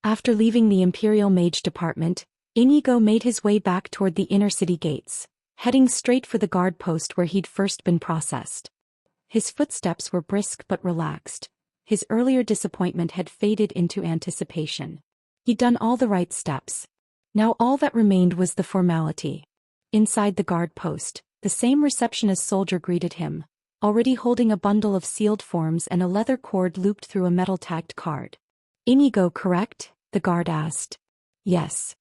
After leaving the Imperial Mage Department, Inigo made his way back toward the inner city gates, heading straight for the guard post where he'd first been processed. His footsteps were brisk but relaxed. His earlier disappointment had faded into anticipation. He'd done all the right steps. Now all that remained was the formality. Inside the guard post, the same receptionist soldier greeted him, already holding a bundle of sealed forms and a leather cord looped through a metal-tagged card. "Inigo, correct?" the guard asked. "Yes."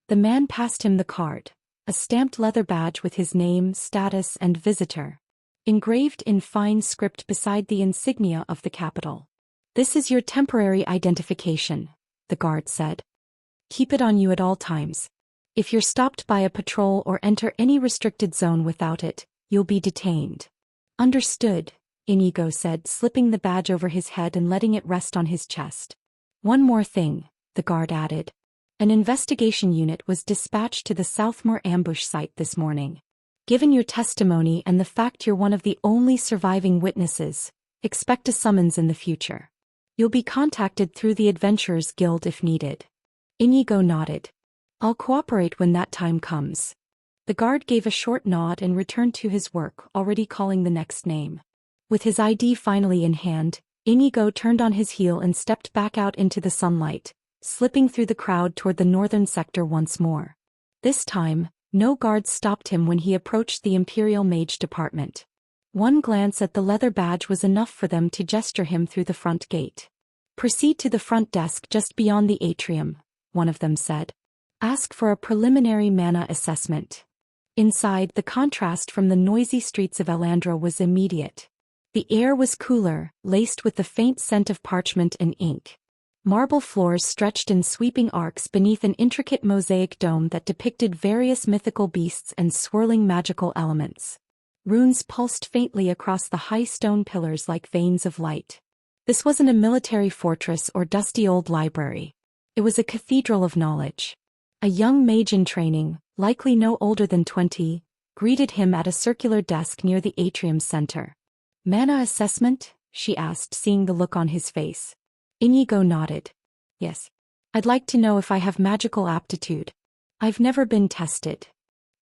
The man passed him the card, a stamped leather badge with his name, status, and visitor, engraved in fine script beside the insignia of the capital. "This is your temporary identification," the guard said. "Keep it on you at all times. If you're stopped by a patrol or enter any restricted zone without it, you'll be detained." "Understood," Inigo said, slipping the badge over his head and letting it rest on his chest. "One more thing," the guard added. "An investigation unit was dispatched to the Southmore ambush site this morning. Given your testimony and the fact you're one of the only surviving witnesses, expect a summons in the future. You'll be contacted through the Adventurers Guild if needed." Inigo nodded. "I'll cooperate when that time comes." The guard gave a short nod and returned to his work, already calling the next name. With his ID finally in hand, Inigo turned on his heel and stepped back out into the sunlight, slipping through the crowd toward the northern sector once more. This time, no guards stopped him when he approached the Imperial Mage Department. One glance at the leather badge was enough for them to gesture him through the front gate. "Proceed to the front desk just beyond the atrium," one of them said. "Ask for a preliminary mana assessment." Inside, the contrast from the noisy streets of Elandra was immediate. The air was cooler, laced with the faint scent of parchment and ink. Marble floors stretched in sweeping arcs beneath an intricate mosaic dome that depicted various mythical beasts and swirling magical elements. Runes pulsed faintly across the high stone pillars like veins of light. This wasn't a military fortress or dusty old library. It was a cathedral of knowledge. A young mage in training, likely no older than 20, greeted him at a circular desk near the atrium's center. "Mana assessment?" she asked, seeing the look on his face. Inigo nodded. "Yes. I'd like to know if I have magical aptitude. I've never been tested."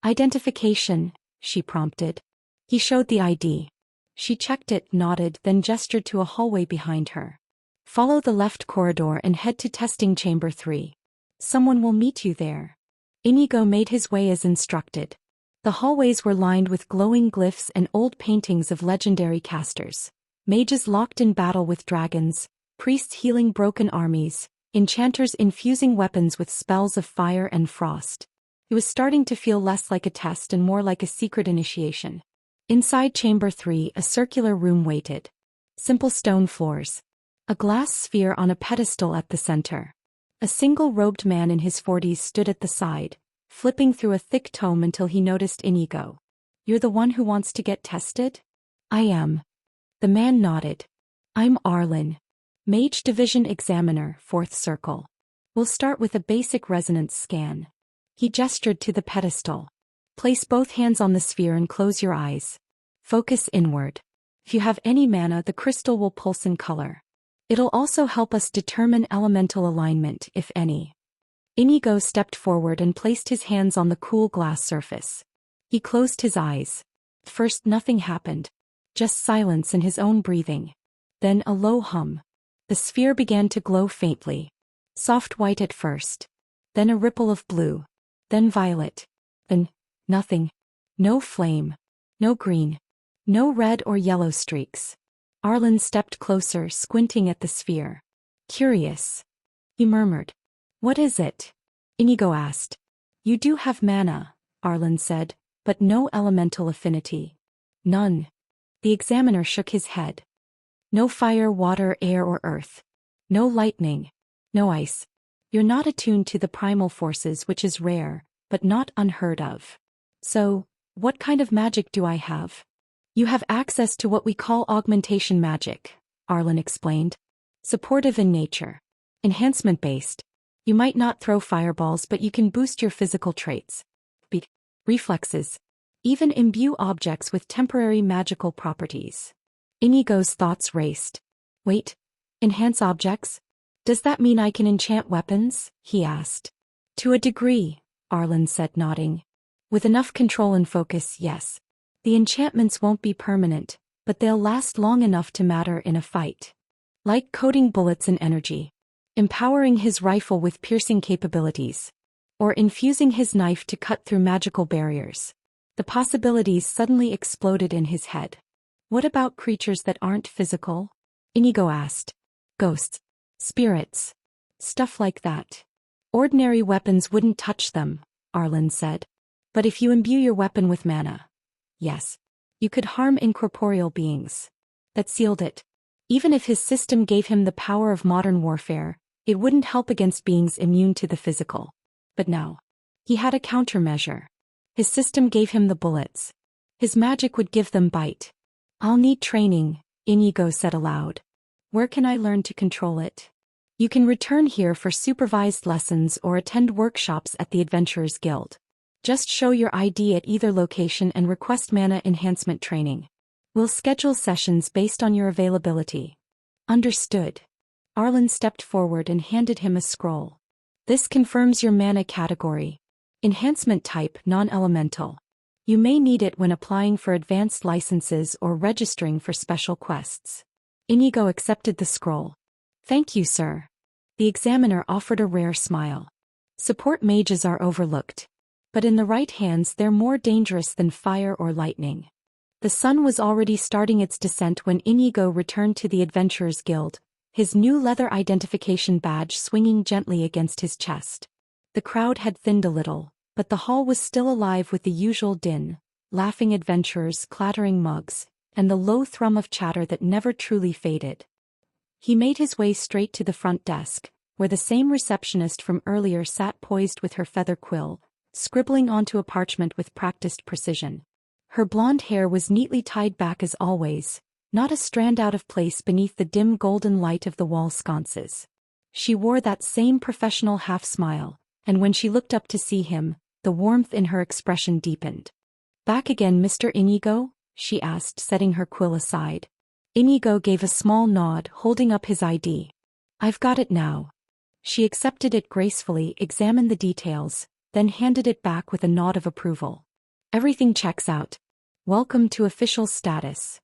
"Identification," she prompted. He showed the ID. She checked it, nodded, then gestured to a hallway behind her. "Follow the left corridor and head to testing chamber 3. Someone will meet you there." Inigo made his way as instructed. The hallways were lined with glowing glyphs and old paintings of legendary casters. Mages locked in battle with dragons, priests healing broken armies, enchanters infusing weapons with spells of fire and frost. It was starting to feel less like a test and more like a secret initiation. Inside Chamber 3, a circular room waited. Simple stone floors. A glass sphere on a pedestal at the center. A single-robed man in his 40s stood at the side, flipping through a thick tome until he noticed Inigo. "You're the one who wants to get tested?" "I am." The man nodded. "I'm Arlen. Mage Division Examiner, 4th Circle. We'll start with a basic resonance scan." He gestured to the pedestal. "Place both hands on the sphere and close your eyes. Focus inward. If you have any mana, the crystal will pulse in color. It'll also help us determine elemental alignment, if any." Inigo stepped forward and placed his hands on the cool glass surface. He closed his eyes. First, nothing happened. Just silence and his own breathing. Then a low hum. The sphere began to glow faintly. Soft white at first. Then a ripple of blue. Then violet. Then nothing. No flame. No green. No red or yellow streaks. Arlen stepped closer, squinting at the sphere. "Curious," he murmured. "What is it?" Inigo asked. "You do have mana," Arlen said, "but no elemental affinity." "None." The examiner shook his head. "No fire, water, air, or earth. No lightning. No ice. You're not attuned to the primal forces, which is rare, but not unheard of. So, what kind of magic do I have?" "You have access to what we call augmentation magic," Arlen explained. "Supportive in nature. Enhancement-based. You might not throw fireballs, but you can boost your physical traits. Speed, reflexes. Even imbue objects with temporary magical properties." Inigo's thoughts raced. "Wait, enhance objects? Does that mean I can enchant weapons? He asked. To a degree, Arlen said, nodding. With enough control and focus, yes. The enchantments won't be permanent, but they'll last long enough to matter in a fight. Like coating bullets in energy. Empowering his rifle with piercing capabilities. Or infusing his knife to cut through magical barriers. The possibilities suddenly exploded in his head. What about creatures that aren't physical? Inigo asked. Ghosts. Spirits. Stuff like that. Ordinary weapons wouldn't touch them, Arlen said. But if you imbue your weapon with mana. Yes. You could harm incorporeal beings. That sealed it. Even if his system gave him the power of modern warfare, it wouldn't help against beings immune to the physical. But now. He had a countermeasure. His system gave him the bullets. His magic would give them bite. I'll need training, Inigo said aloud. Where can I learn to control it? You can return here for supervised lessons or attend workshops at the Adventurers Guild. Just show your ID at either location and request mana enhancement training. We'll schedule sessions based on your availability. Understood. Arlen stepped forward and handed him a scroll. This confirms your mana category. Enhancement type non-elemental. You may need it when applying for advanced licenses or registering for special quests. Inigo accepted the scroll. Thank you, sir. The examiner offered a rare smile. Support mages are overlooked. But in the right hands they're more dangerous than fire or lightning. The sun was already starting its descent when Inigo returned to the Adventurers Guild, his new leather identification badge swinging gently against his chest. The crowd had thinned a little, but the hall was still alive with the usual din, laughing adventurers, clattering mugs, and the low thrum of chatter that never truly faded. He made his way straight to the front desk, where the same receptionist from earlier sat poised with her feather quill, scribbling onto a parchment with practiced precision. Her blonde hair was neatly tied back as always, not a strand out of place beneath the dim golden light of the wall sconces. She wore that same professional half-smile, and when she looked up to see him, the warmth in her expression deepened. Back again, Mr. Inigo? She asked, setting her quill aside. Inigo gave a small nod, holding up his ID. I've got it now. She accepted it gracefully, examined the details, then handed it back with a nod of approval. Everything checks out. Welcome to official status.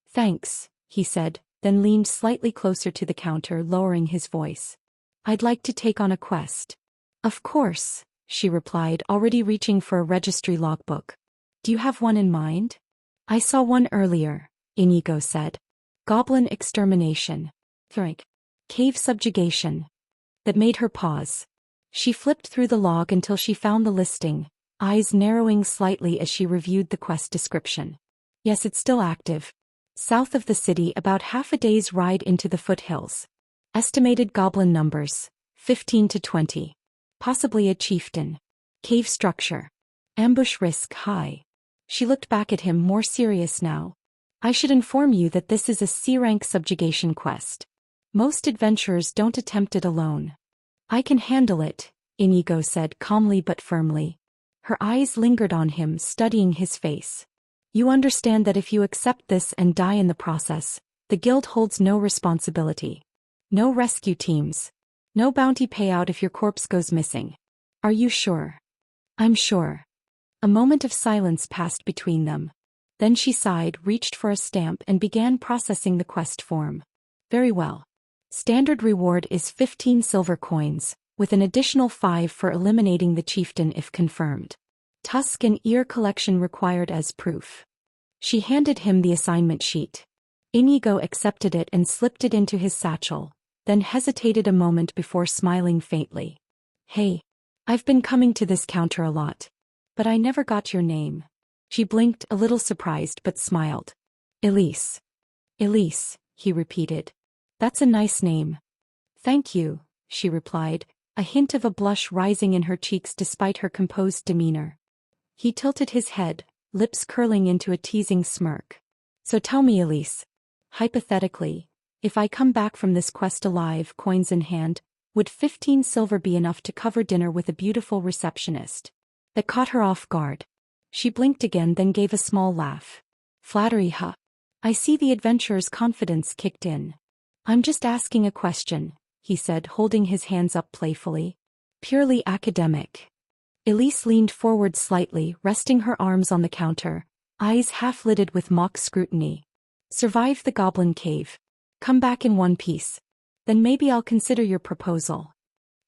Thanks, he said, then leaned slightly closer to the counter, lowering his voice. I'd like to take on a quest. Of course, she replied, already reaching for a registry logbook. Do you have one in mind? I saw one earlier, Inigo said. Goblin extermination. Thrink. Cave subjugation. That made her pause. She flipped through the log until she found the listing, eyes narrowing slightly as she reviewed the quest description. Yes, it's still active. South of the city, about half a day's ride into the foothills. Estimated goblin numbers, 15 to 20. Possibly a chieftain. Cave structure. Ambush risk high. She looked back at him, more serious now. I should inform you that this is a C-rank subjugation quest. Most adventurers don't attempt it alone. I can handle it, Inigo said calmly but firmly. Her eyes lingered on him, studying his face. You understand that if you accept this and die in the process, the guild holds no responsibility. No rescue teams. No bounty payout if your corpse goes missing. Are you sure? I'm sure. A moment of silence passed between them. Then she sighed, reached for a stamp and began processing the quest form. Very well. Standard reward is 15 silver coins, with an additional 5 for eliminating the chieftain if confirmed. Tusk and ear collection required as proof. She handed him the assignment sheet. Inigo accepted it and slipped it into his satchel, then hesitated a moment before smiling faintly. Hey, I've been coming to this counter a lot. But I never got your name. She blinked, a little surprised but smiled. Elise. Elise, he repeated. That's a nice name. Thank you, she replied, a hint of a blush rising in her cheeks despite her composed demeanor. He tilted his head, lips curling into a teasing smirk. So tell me, Elise. Hypothetically, if I come back from this quest alive, coins in hand, would 15 silver be enough to cover dinner with a beautiful receptionist? That caught her off guard. She blinked again, then gave a small laugh. Flattery, huh? I see the adventurer's confidence kicked in. I'm just asking a question, he said, holding his hands up playfully. Purely academic. Elise leaned forward slightly, resting her arms on the counter, eyes half-lidded with mock scrutiny. Survive the goblin cave. Come back in one piece. Then maybe I'll consider your proposal.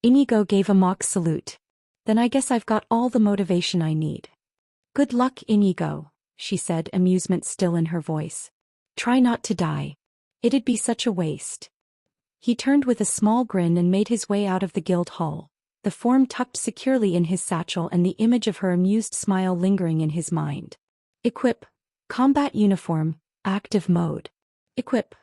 Inigo gave a mock salute. Then I guess I've got all the motivation I need. Good luck, Inigo, she said, amusement still in her voice. Try not to die. It'd be such a waste. He turned with a small grin and made his way out of the guild hall, the form tucked securely in his satchel and the image of her amused smile lingering in his mind. Equip. Combat uniform, active mode. Equip.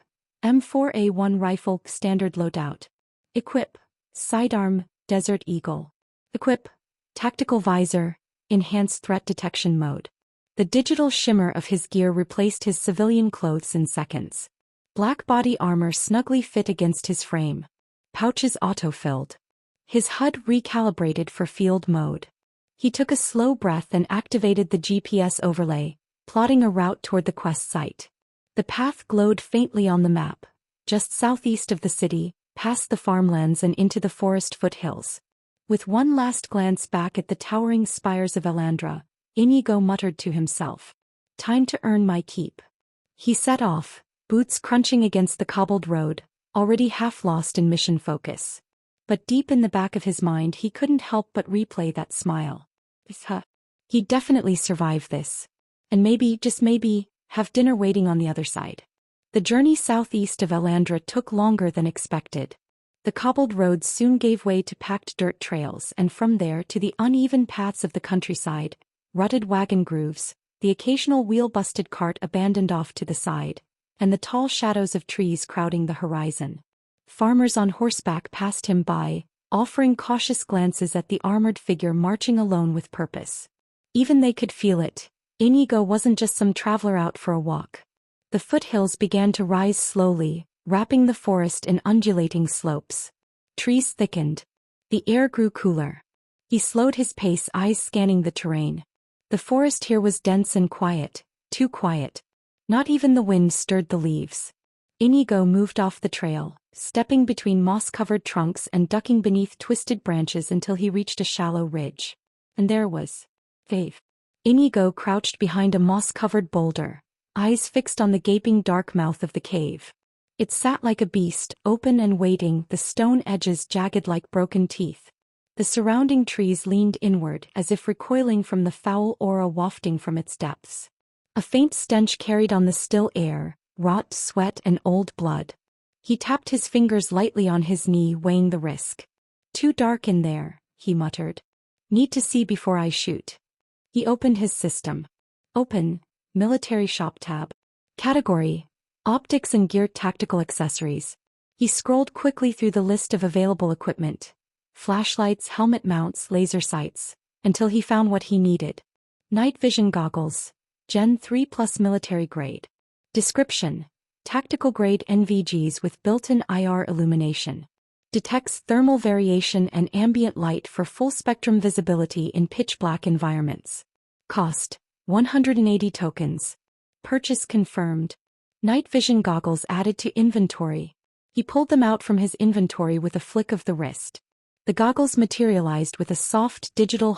M4A1 rifle, standard loadout. Equip. Sidearm, Desert Eagle. Equip. Tactical visor, enhanced threat detection mode. The digital shimmer of his gear replaced his civilian clothes in seconds. Black body armor snugly fit against his frame. Pouches auto-filled. His HUD recalibrated for field mode. He took a slow breath and activated the GPS overlay, plotting a route toward the quest site. The path glowed faintly on the map, just southeast of the city, past the farmlands and into the forest foothills. With one last glance back at the towering spires of Elandra, Inigo muttered to himself. Time to earn my keep. He set off, boots crunching against the cobbled road, already half lost in mission focus. But deep in the back of his mind he couldn't help but replay that smile. He'd definitely survive this. And maybe, just maybe, have dinner waiting on the other side. The journey southeast of Elandra took longer than expected. The cobbled roads soon gave way to packed dirt trails, and from there to the uneven paths of the countryside, rutted wagon grooves, the occasional wheel-busted cart abandoned off to the side, and the tall shadows of trees crowding the horizon. Farmers on horseback passed him by, offering cautious glances at the armored figure marching alone with purpose. Even they could feel it. Inigo wasn't just some traveler out for a walk. The foothills began to rise slowly, wrapping the forest in undulating slopes. Trees thickened. The air grew cooler. He slowed his pace, eyes scanning the terrain. The forest here was dense and quiet, too quiet. Not even the wind stirred the leaves. Inigo moved off the trail, stepping between moss-covered trunks and ducking beneath twisted branches until he reached a shallow ridge. And there was Faith. Inigo crouched behind a moss-covered boulder, eyes fixed on the gaping dark mouth of the cave. It sat like a beast, open and waiting, the stone edges jagged like broken teeth. The surrounding trees leaned inward as if recoiling from the foul aura wafting from its depths. A faint stench carried on the still air, rot, sweat and old blood. He tapped his fingers lightly on his knee, weighing the risk. Too dark in there, he muttered. Need to see before I shoot. He opened his system. Open, military shop tab. Category, optics and gear, tactical accessories. He scrolled quickly through the list of available equipment. Flashlights, helmet mounts, laser sights, until he found what he needed. Night vision goggles, Gen 3 plus military grade. Description, tactical grade NVGs with built-in IR illumination. Detects thermal variation and ambient light for full-spectrum visibility in pitch-black environments. Cost, 180 tokens. Purchase confirmed. Night vision goggles added to inventory. He pulled them out from his inventory with a flick of the wrist. The goggles materialized with a soft digital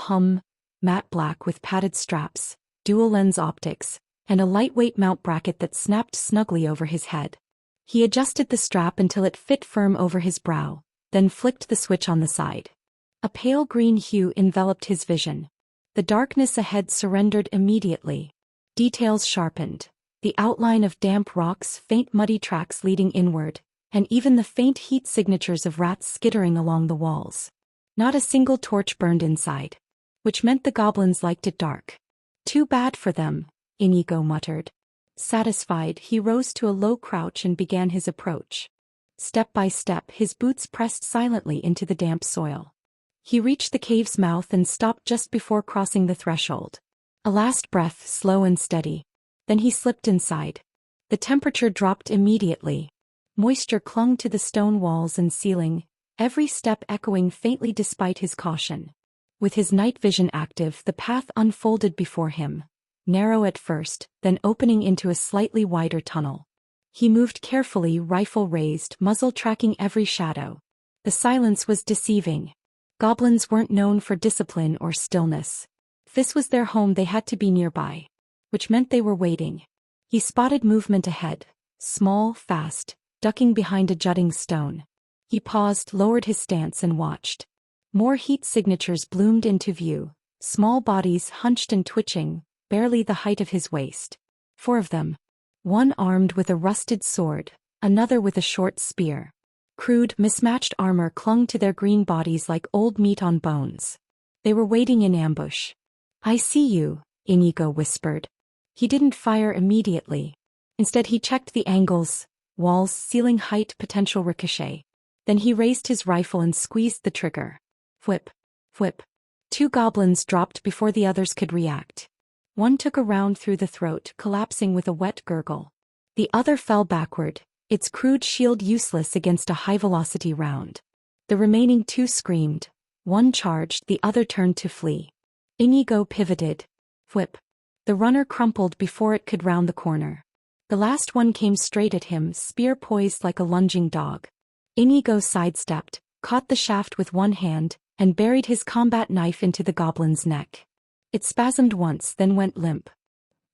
matte black with padded straps, dual-lens optics, and a lightweight mount bracket that snapped snugly over his head. He adjusted the strap until it fit firm over his brow, then flicked the switch on the side. A pale green hue enveloped his vision. The darkness ahead surrendered immediately. Details sharpened. The outline of damp rocks, faint muddy tracks leading inward, and even the faint heat signatures of rats skittering along the walls. Not a single torch burned inside. Which meant the goblins liked it dark. Too bad for them, Inigo muttered. Satisfied, he rose to a low crouch and began his approach. Step by step, his boots pressed silently into the damp soil. He reached the cave's mouth and stopped just before crossing the threshold. A last breath, slow and steady. Then he slipped inside. The temperature dropped immediately. Moisture clung to the stone walls and ceiling, every step echoing faintly despite his caution. With his night vision active, the path unfolded before him, narrow at first, then opening into a slightly wider tunnel. He moved carefully, rifle raised, muzzle tracking every shadow. The silence was deceiving. Goblins weren't known for discipline or stillness. If this was their home, they had to be nearby. Which meant they were waiting. He spotted movement ahead. Small, fast, ducking behind a jutting stone. He paused, lowered his stance and watched. More heat signatures bloomed into view. Small bodies hunched and twitching, barely the height of his waist. 4 of them. One armed with a rusted sword, another with a short spear. Crude, mismatched armor clung to their green bodies like old meat on bones. They were waiting in ambush. "I see you," Inigo whispered. He didn't fire immediately. Instead he checked the angles, walls, ceiling height, potential ricochet. Then he raised his rifle and squeezed the trigger. Whip. Whip. 2 goblins dropped before the others could react. One took a round through the throat, collapsing with a wet gurgle. The other fell backward, its crude shield useless against a high-velocity round. The remaining 2 screamed. One charged, the other turned to flee. Inigo pivoted. Whip. The runner crumpled before it could round the corner. The last one came straight at him, spear poised like a lunging dog. Inigo sidestepped, caught the shaft with one hand, and buried his combat knife into the goblin's neck. It spasmed once, then went limp.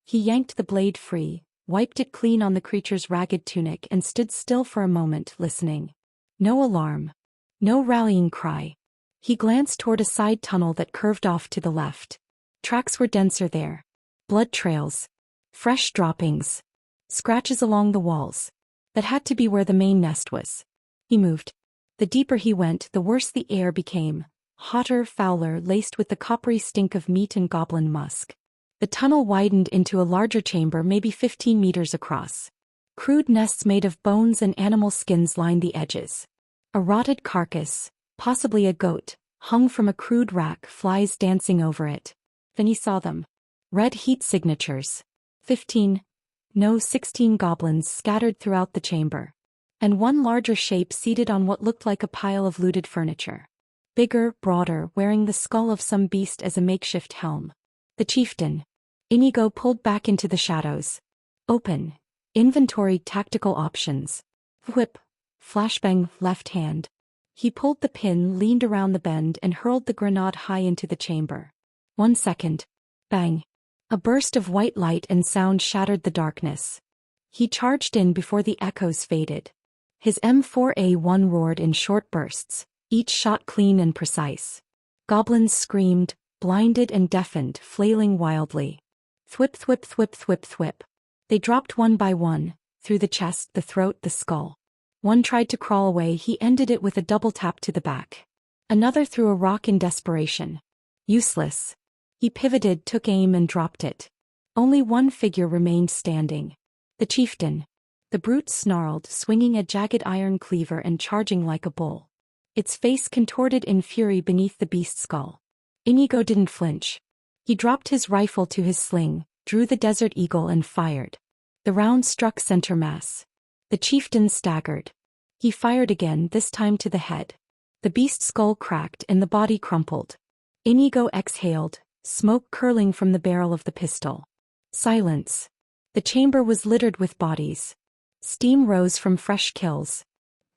He yanked the blade free, wiped it clean on the creature's ragged tunic and stood still for a moment, listening. No alarm. No rallying cry. He glanced toward a side tunnel that curved off to the left. Tracks were denser there. Blood trails. Fresh droppings. Scratches along the walls. That had to be where the main nest was. He moved. The deeper he went, the worse the air became. Hotter, fouler, laced with the coppery stink of meat and goblin musk. The tunnel widened into a larger chamber, maybe 15 meters across. Crude nests made of bones and animal skins lined the edges. A rotted carcass, possibly a goat, hung from a crude rack, flies dancing over it. Then he saw them. Red heat signatures. 16 goblins scattered throughout the chamber. And one larger shape seated on what looked like a pile of looted furniture. Bigger, broader, wearing the skull of some beast as a makeshift helm. The chieftain. Inigo pulled back into the shadows. Open. Inventory tactical options. Whip. Flashbang, left hand. He pulled the pin, leaned around the bend and hurled the grenade high into the chamber. 1 second. Bang. A burst of white light and sound shattered the darkness. He charged in before the echoes faded. His M4A1 roared in short bursts, each shot clean and precise. Goblins screamed, blinded and deafened, flailing wildly. Thwip thwip thwip thwip thwip. They dropped one by one, through the chest, the throat, the skull. One tried to crawl away, he ended it with a double tap to the back. Another threw a rock in desperation. Useless. He pivoted, took aim and dropped it. Only one figure remained standing. The chieftain. The brute snarled, swinging a jagged iron cleaver and charging like a bull. Its face contorted in fury beneath the beast's skull. Inigo didn't flinch. He dropped his rifle to his sling, drew the Desert Eagle and fired. The round struck center mass. The chieftain staggered. He fired again, this time to the head. The beast's skull cracked and the body crumpled. Inigo exhaled, smoke curling from the barrel of the pistol. Silence. The chamber was littered with bodies. Steam rose from fresh kills.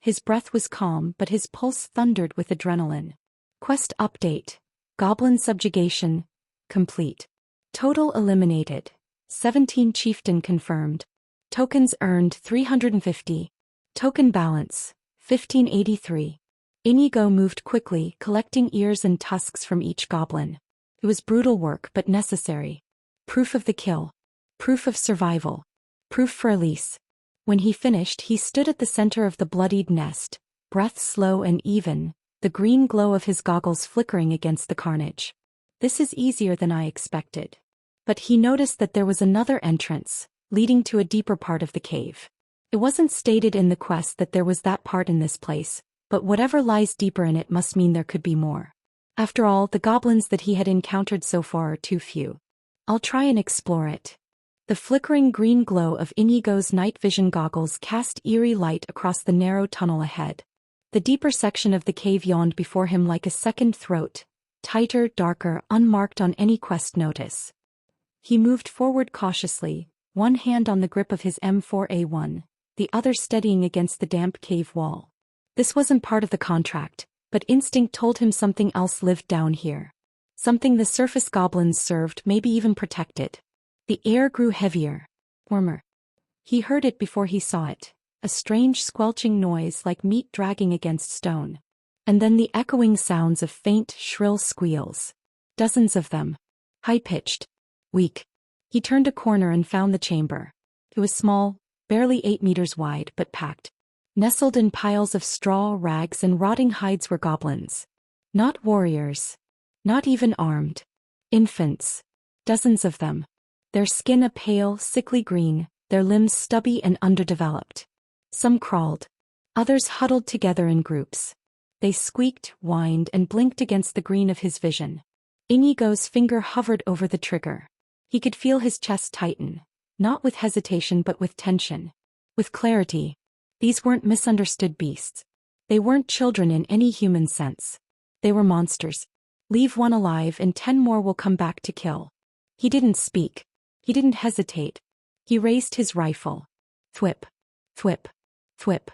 His breath was calm, but his pulse thundered with adrenaline. Quest update. Goblin subjugation. Complete. Total eliminated. 17 chieftain confirmed. Tokens earned 350. Token balance. 1583. Inigo moved quickly, collecting ears and tusks from each goblin. It was brutal work but necessary. Proof of the kill. Proof of survival. Proof for Elise. When he finished, he stood at the center of the bloodied nest, breath slow and even, the green glow of his goggles flickering against the carnage. This is easier than I expected. But he noticed that there was another entrance, leading to a deeper part of the cave. It wasn't stated in the quest that there was that part in this place, but whatever lies deeper in it must mean there could be more. After all, the goblins that he had encountered so far are too few. I'll try and explore it. The flickering green glow of Inigo's night vision goggles cast eerie light across the narrow tunnel ahead. The deeper section of the cave yawned before him like a second throat, tighter, darker, unmarked on any quest notice. He moved forward cautiously, one hand on the grip of his M4A1, the other steadying against the damp cave wall. This wasn't part of the contract, but instinct told him something else lived down here. Something the surface goblins served, maybe even protected. The air grew heavier, warmer. He heard it before he saw it, a strange squelching noise like meat dragging against stone. And then the echoing sounds of faint, shrill squeals. Dozens of them. High-pitched. Weak. He turned a corner and found the chamber. It was small, barely 8 meters wide, but packed. Nestled in piles of straw, rags, and rotting hides were goblins. Not warriors. Not even armed. Infants. Dozens of them. Their skin a pale, sickly green, their limbs stubby and underdeveloped. Some crawled. Others huddled together in groups. They squeaked, whined, and blinked against the green of his vision. Inigo's finger hovered over the trigger. He could feel his chest tighten, not with hesitation but with tension. With clarity. These weren't misunderstood beasts. They weren't children in any human sense. They were monsters. Leave one alive and 10 more will come back to kill. He didn't speak. He didn't hesitate. He raised his rifle. Thwip. Thwip. Thwip.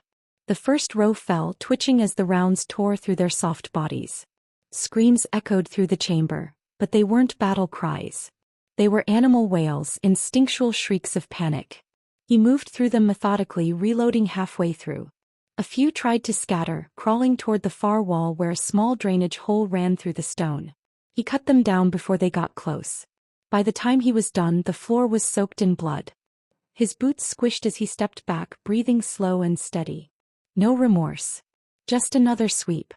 The first row fell, twitching as the rounds tore through their soft bodies. Screams echoed through the chamber, but they weren't battle cries. They were animal wails, instinctual shrieks of panic. He moved through them methodically, reloading halfway through. A few tried to scatter, crawling toward the far wall where a small drainage hole ran through the stone. He cut them down before they got close. By the time he was done, the floor was soaked in blood. His boots squished as he stepped back, breathing slow and steady. No remorse. Just another sweep.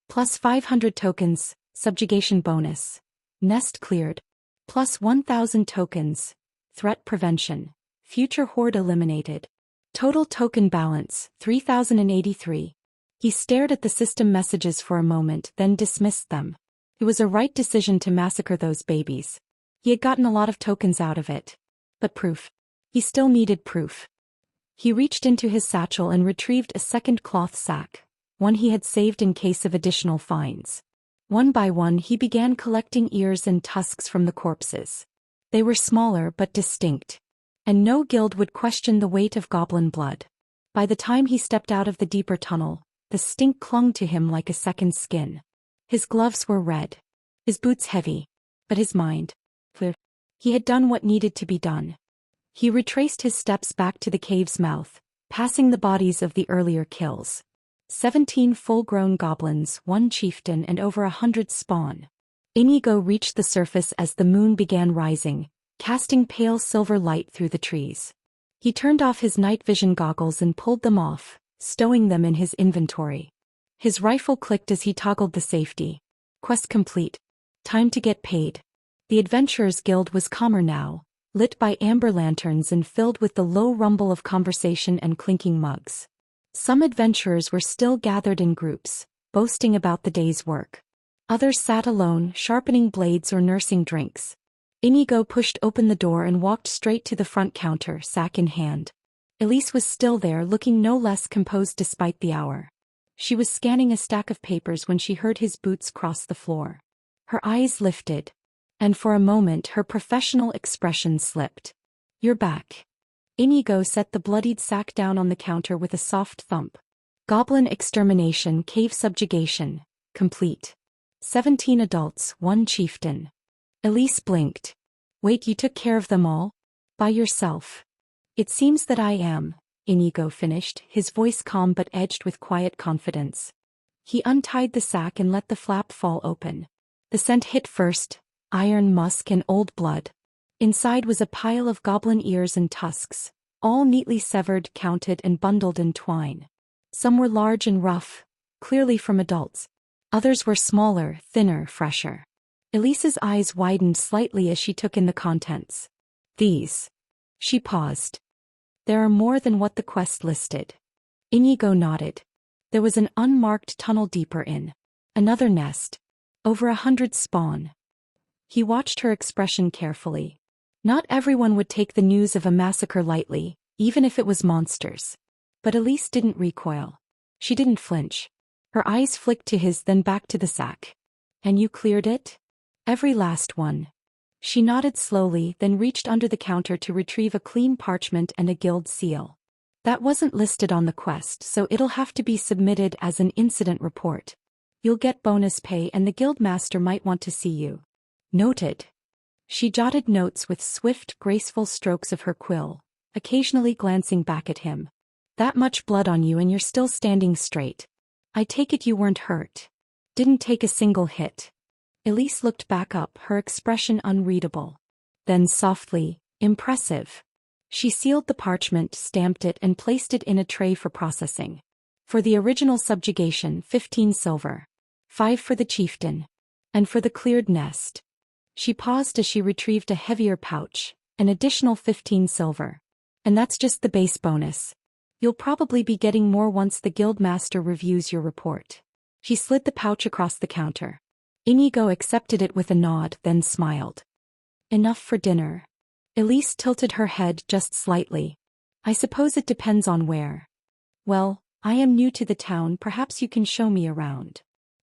Plus 500 tokens, subjugation bonus. Nest cleared. Plus 1,000 tokens, threat prevention. Future horde eliminated. Total token balance, 3,083. He stared at the system messages for a moment, then dismissed them. It was a right decision to massacre those babies. He had gotten a lot of tokens out of it. But proof. He still needed proof. He reached into his satchel and retrieved a second cloth sack, one he had saved in case of additional finds. One by one he began collecting ears and tusks from the corpses. They were smaller but distinct. And no guild would question the weight of goblin blood. By the time he stepped out of the deeper tunnel, the stink clung to him like a second skin. His gloves were red. His boots heavy. But his mind, clear. He had done what needed to be done. He retraced his steps back to the cave's mouth, passing the bodies of the earlier kills. 17 full-grown goblins, 1 chieftain and over 100 spawn. Inigo reached the surface as the moon began rising, casting pale silver light through the trees. He turned off his night vision goggles and pulled them off, stowing them in his inventory. His rifle clicked as he toggled the safety. Quest complete. Time to get paid. The Adventurers Guild was calmer now, lit by amber lanterns and filled with the low rumble of conversation and clinking mugs. Some adventurers were still gathered in groups, boasting about the day's work. Others sat alone, sharpening blades or nursing drinks. Inigo pushed open the door and walked straight to the front counter, sack in hand. Elise was still there, looking no less composed despite the hour. She was scanning a stack of papers when she heard his boots cross the floor. Her eyes lifted. And for a moment her professional expression slipped. "You're back." Inigo set the bloodied sack down on the counter with a soft thump. Goblin extermination, cave subjugation, complete. 17 adults, 1 chieftain. Elise blinked. "Wait, you took care of them all? By yourself?" "It seems that I am," Inigo finished, his voice calm but edged with quiet confidence. He untied the sack and let the flap fall open. The scent hit first, iron, musk, and old blood. Inside was a pile of goblin ears and tusks, all neatly severed, counted, and bundled in twine. Some were large and rough, clearly from adults. Others were smaller, thinner, fresher. Elise's eyes widened slightly as she took in the contents. "These." She paused. "There are more than what the quest listed." Inigo nodded. There was an unmarked tunnel deeper in. Another nest. Over 100 spawn. He watched her expression carefully. Not everyone would take the news of a massacre lightly, even if it was monsters. But Elise didn't recoil. She didn't flinch. Her eyes flicked to his, then back to the sack. "And you cleared it?" "Every last one." She nodded slowly, then reached under the counter to retrieve a clean parchment and a guild seal. That wasn't listed on the quest, so it'll have to be submitted as an incident report. You'll get bonus pay and the guildmaster might want to see you. Noted. She jotted notes with swift, graceful strokes of her quill, occasionally glancing back at him. That much blood on you and you're still standing straight. I take it you weren't hurt. Didn't take a single hit. Elise looked back up, her expression unreadable. Then softly, impressive. She sealed the parchment, stamped it and placed it in a tray for processing. For the original subjugation, 15 silver. 5 for the chieftain. And for the cleared nest. She paused as she retrieved a heavier pouch, an additional 15 silver. And that's just the base bonus. You'll probably be getting more once the guildmaster reviews your report. She slid the pouch across the counter. Inigo accepted it with a nod, then smiled. Enough for dinner. Elise tilted her head just slightly. I suppose it depends on where. Well, I am new to the town, perhaps you can show me around.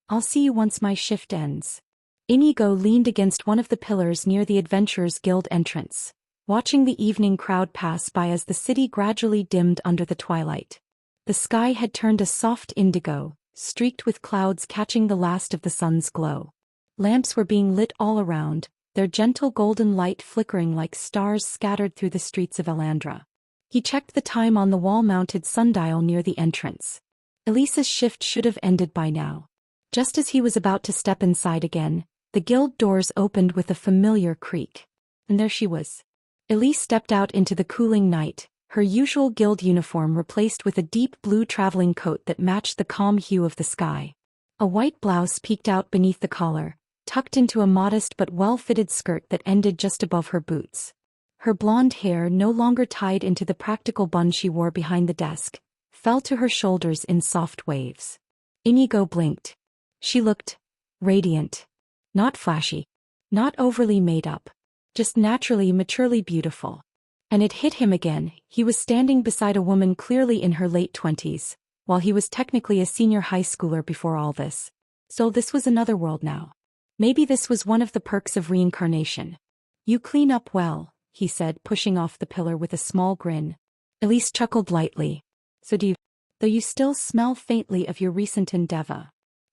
I'll see you once my shift ends. Inigo leaned against one of the pillars near the Adventurers Guild entrance, watching the evening crowd pass by as the city gradually dimmed under the twilight. The sky had turned a soft indigo, streaked with clouds catching the last of the sun's glow. Lamps were being lit all around, their gentle golden light flickering like stars scattered through the streets of Elandra. He checked the time on the wall-mounted sundial near the entrance. Elise's shift should have ended by now. Just as he was about to step inside again, the guild doors opened with a familiar creak. And there she was. Elise stepped out into the cooling night, her usual guild uniform replaced with a deep blue traveling coat that matched the calm hue of the sky. A white blouse peeked out beneath the collar, tucked into a modest but well-fitted skirt that ended just above her boots. Her blonde hair, no longer tied into the practical bun she wore behind the desk, fell to her shoulders in soft waves. Inigo blinked. She looked radiant. Not flashy. Not overly made up. Just naturally, maturely beautiful. And it hit him again, he was standing beside a woman clearly in her late 20s, while he was technically a senior high schooler before all this. So this was another world now. Maybe this was one of the perks of reincarnation. You clean up well, he said, pushing off the pillar with a small grin. Elise chuckled lightly. So do you? Though you still smell faintly of your recent endeavor.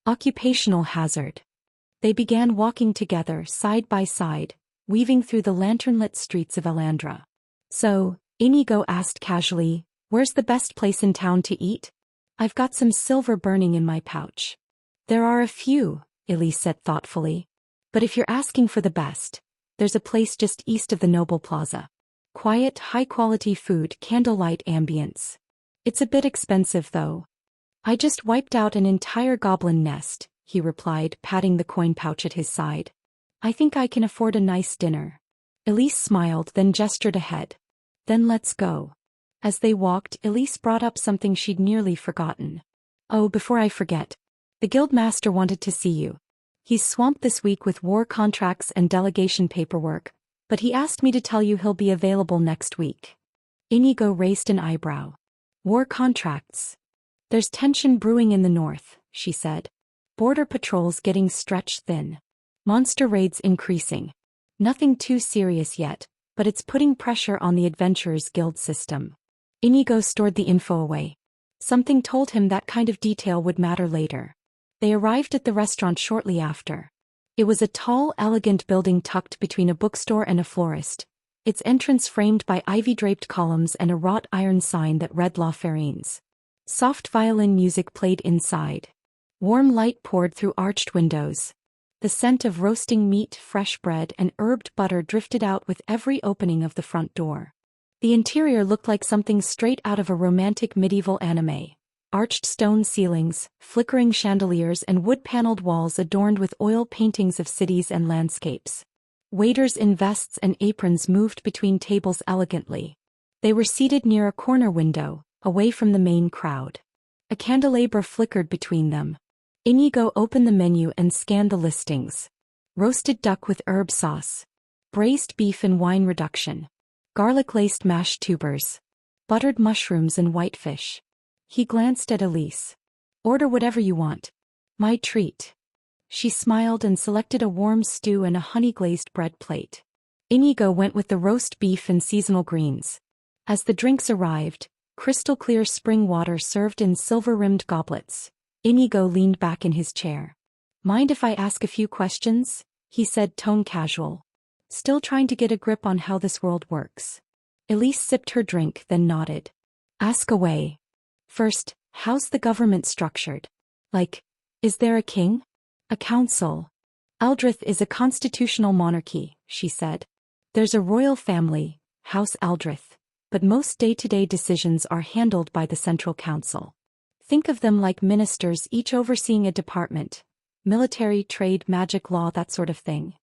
Occupational hazard. They began walking together, side by side, weaving through the lantern-lit streets of Elandra. So, Inigo asked casually, where's the best place in town to eat? I've got some silver burning in my pouch. There are a few, Elise said thoughtfully. But if you're asking for the best, there's a place just east of the Noble Plaza. Quiet, high-quality food, candlelight ambience. It's a bit expensive though. I just wiped out an entire goblin nest, he replied, patting the coin pouch at his side. I think I can afford a nice dinner. Elise smiled, then gestured ahead. Then let's go. As they walked, Elise brought up something she'd nearly forgotten. Oh, before I forget. The guildmaster wanted to see you. He's swamped this week with war contracts and delegation paperwork, but he asked me to tell you he'll be available next week. Inigo raised an eyebrow. War contracts. There's tension brewing in the north, she said. Border patrols getting stretched thin. Monster raids increasing. Nothing too serious yet, but it's putting pressure on the Adventurers Guild system. Inigo stored the info away. Something told him that kind of detail would matter later. They arrived at the restaurant shortly after. It was a tall, elegant building tucked between a bookstore and a florist, its entrance framed by ivy-draped columns and a wrought iron sign that read La Farines. Soft violin music played inside. Warm light poured through arched windows. The scent of roasting meat, fresh bread, and herbed butter drifted out with every opening of the front door. The interior looked like something straight out of a romantic medieval anime. Arched stone ceilings, flickering chandeliers, and wood-paneled walls adorned with oil paintings of cities and landscapes. Waiters in vests and aprons moved between tables elegantly. They were seated near a corner window, away from the main crowd. A candelabra flickered between them. Inigo opened the menu and scanned the listings. Roasted duck with herb sauce. Braised beef and wine reduction. Garlic-laced mashed tubers. Buttered mushrooms and whitefish. He glanced at Elise. Order whatever you want. My treat. She smiled and selected a warm stew and a honey-glazed bread plate. Inigo went with the roast beef and seasonal greens. As the drinks arrived, crystal clear spring water served in silver-rimmed goblets. Inigo leaned back in his chair. "Mind if I ask a few questions?" he said, tone casual. Still trying to get a grip on how this world works. Elise sipped her drink, then nodded. "Ask away. First, how's the government structured? Like, is there a king? A council?" "Aldrich is a constitutional monarchy," she said. "There's a royal family, House Aldrich, but most day-to-day decisions are handled by the Central Council. Think of them like ministers, each overseeing a department. Military, trade, magic, law, that sort of thing."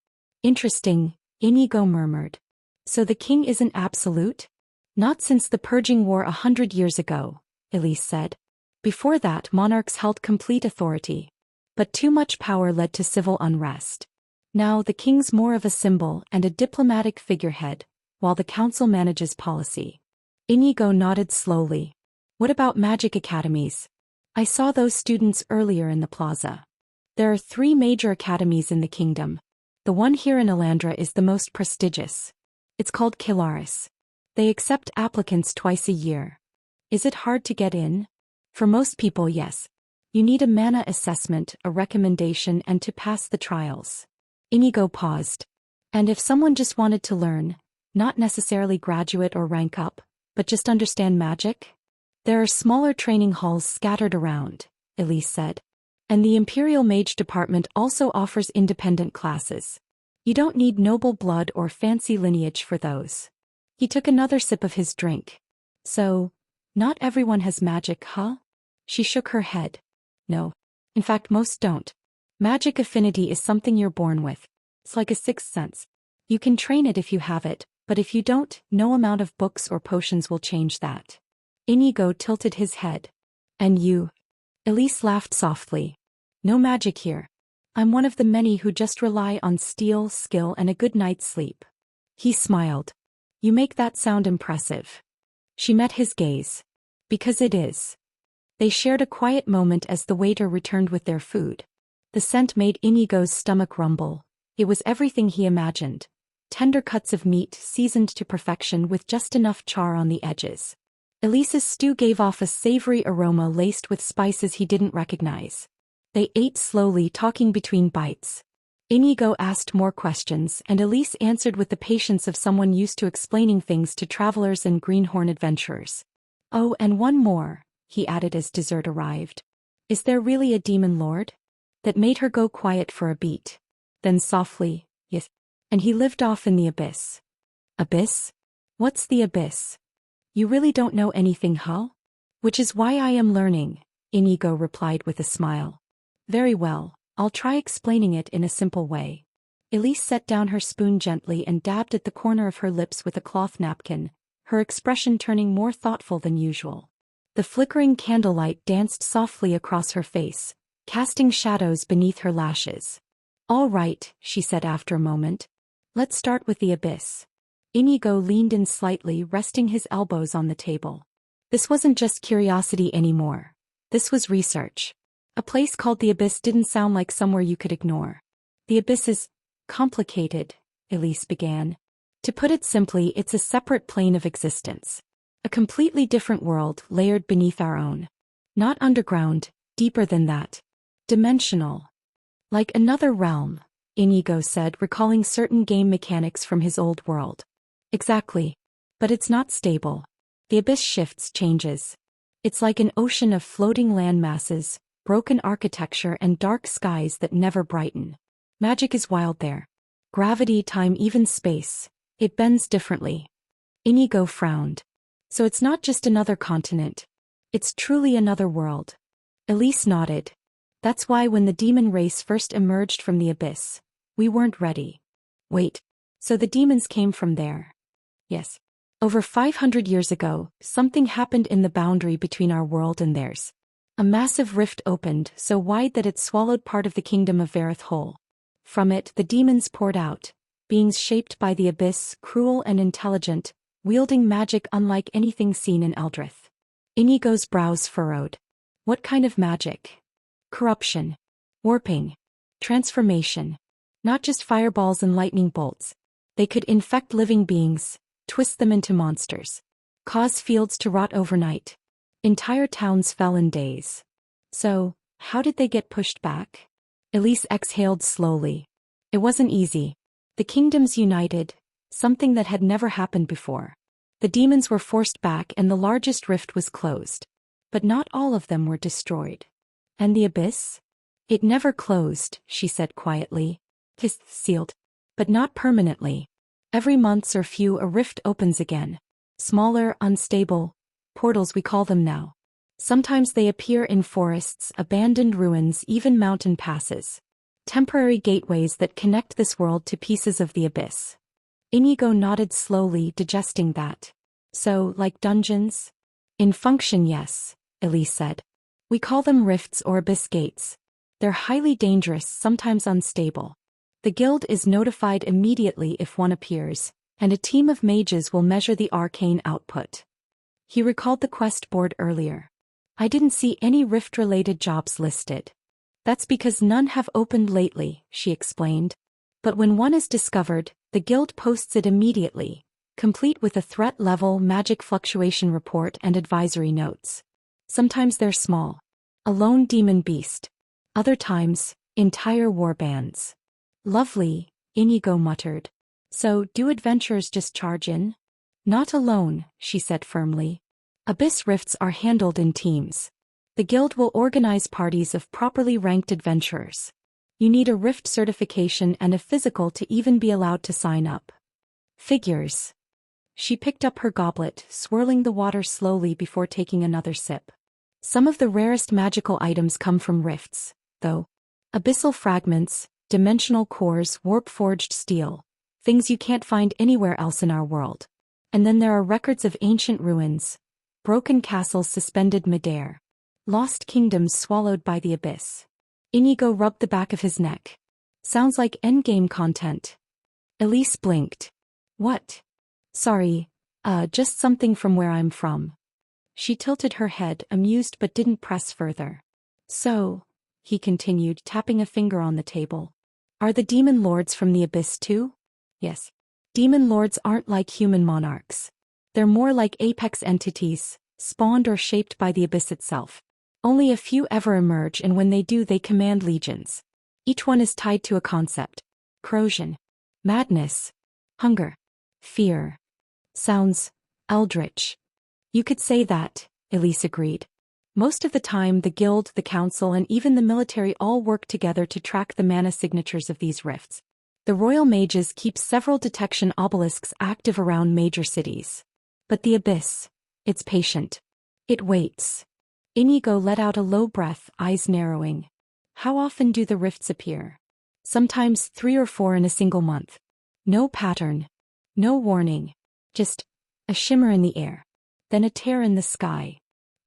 "Interesting," Inigo murmured. "So the king isn't absolute?" "Not since the Purging War 100 years ago," Elise said. "Before that, monarchs held complete authority. But too much power led to civil unrest. Now the king's more of a symbol and a diplomatic figurehead, while the council manages policy." Inigo nodded slowly. "What about magic academies? I saw those students earlier in the plaza. There are 3 major academies in the kingdom. The one here in Elandra is the most prestigious. It's called Kilaris. They accept applicants twice a year. Is it hard to get in?" "For most people, yes. You need a mana assessment, a recommendation, and to pass the trials." Inigo paused. "And if someone just wanted to learn, not necessarily graduate or rank up, but just understand magic?" "There are smaller training halls scattered around," Elise said. "And the Imperial Mage Department also offers independent classes. You don't need noble blood or fancy lineage for those." He took another sip of his drink. "So, not everyone has magic, huh?" She shook her head. "No. In fact, most don't. Magic affinity is something you're born with. It's like a sixth sense. You can train it if you have it, but if you don't, no amount of books or potions will change that." Inigo tilted his head. "And you?" Elise laughed softly. "No magic here. I'm one of the many who just rely on steel, skill, and a good night's sleep." He smiled. "You make that sound impressive." She met his gaze. "Because it is." They shared a quiet moment as the waiter returned with their food. The scent made Inigo's stomach rumble. It was everything he imagined. Tender cuts of meat seasoned to perfection with just enough char on the edges. Elise's stew gave off a savory aroma laced with spices he didn't recognize. They ate slowly, talking between bites. Inigo asked more questions, and Elise answered with the patience of someone used to explaining things to travelers and greenhorn adventurers. "Oh, and one more," he added as dessert arrived. "Is there really a demon lord?" That made her go quiet for a beat. Then softly, "Yes." "And he lived off in the abyss." "Abyss? What's the abyss?" "You really don't know anything, huh?" "Which is why I am learning," Inigo replied with a smile. "Very well, I'll try explaining it in a simple way." Elise set down her spoon gently and dabbed at the corner of her lips with a cloth napkin, her expression turning more thoughtful than usual. The flickering candlelight danced softly across her face, casting shadows beneath her lashes. "All right," she said after a moment. "Let's start with the abyss." Inigo leaned in slightly, resting his elbows on the table. This wasn't just curiosity anymore. This was research. A place called the Abyss didn't sound like somewhere you could ignore. "The Abyss is complicated," Elise began. "To put it simply, it's a separate plane of existence. A completely different world layered beneath our own. Not underground, deeper than that. Dimensional. Like another realm," Inigo said, recalling certain game mechanics from his old world. "Exactly. But it's not stable. The Abyss shifts, changes. It's like an ocean of floating land masses, broken architecture, and dark skies that never brighten. Magic is wild there. Gravity, time, even space. It bends differently." Inigo frowned. "So it's not just another continent. It's truly another world." Elise nodded. "That's why when the demon race first emerged from the Abyss, we weren't ready." "Wait. So the demons came from there?" "Yes. Over 500 years ago, something happened in the boundary between our world and theirs. A massive rift opened, so wide that it swallowed part of the kingdom of Vareth whole. From it, the demons poured out, beings shaped by the Abyss, cruel and intelligent, wielding magic unlike anything seen in Eldrith." Inigo's brows furrowed. "What kind of magic?" "Corruption. Warping. Transformation. Not just fireballs and lightning bolts. They could infect living beings, twist them into monsters. cause fields to rot overnight. Entire towns fell in days. So, how did they get pushed back? Elise exhaled slowly. It wasn't easy. The kingdoms united, something that had never happened before. The demons were forced back and the largest rift was closed. But not all of them were destroyed. And the abyss? It never closed, she said quietly. It's sealed. But not permanently. Every month or few a rift opens again. Smaller, unstable, portals we call them now. Sometimes they appear in forests, abandoned ruins, even mountain passes. Temporary gateways that connect this world to pieces of the abyss. Inigo nodded slowly, digesting that. So, like dungeons? In function, yes, Elise said. We call them rifts or abyss gates. They're highly dangerous, sometimes unstable. The guild is notified immediately if one appears, and a team of mages will measure the arcane output. He recalled the quest board earlier. I didn't see any rift-related jobs listed. That's because none have opened lately, she explained. But when one is discovered, the guild posts it immediately, complete with a threat level, magic fluctuation report and advisory notes. Sometimes they're small. A lone demon beast. Other times, entire warbands. Lovely, Inigo muttered. So, do adventurers just charge in? Not alone, she said firmly. Abyss rifts are handled in teams. The guild will organize parties of properly ranked adventurers. You need a rift certification and a physical to even be allowed to sign up. Figures. She picked up her goblet, swirling the water slowly before taking another sip. Some of the rarest magical items come from rifts, though. Abyssal fragments, dimensional cores, warp-forged steel. Things you can't find anywhere else in our world. And then there are records of ancient ruins, broken castles suspended midair, lost kingdoms swallowed by the abyss. Inigo rubbed the back of his neck. Sounds like endgame content. Elise blinked. What? Sorry, just something from where I'm from. She tilted her head, amused but didn't press further. So, he continued, tapping a finger on the table. Are the demon lords from the abyss too? Yes. Demon lords aren't like human monarchs. They're more like apex entities, spawned or shaped by the abyss itself. Only a few ever emerge, and when they do they command legions. Each one is tied to a concept. Corrosion. Madness. Hunger. Fear. Sounds eldritch. You could say that, Elise agreed. Most of the time the guild, the council and even the military all work together to track the mana signatures of these rifts. The royal mages keep several detection obelisks active around major cities. But the abyss, it's patient. It waits. Inigo let out a low breath, eyes narrowing. How often do the rifts appear? Sometimes 3 or 4 in a single month. No pattern. No warning. Just a shimmer in the air. Then a tear in the sky.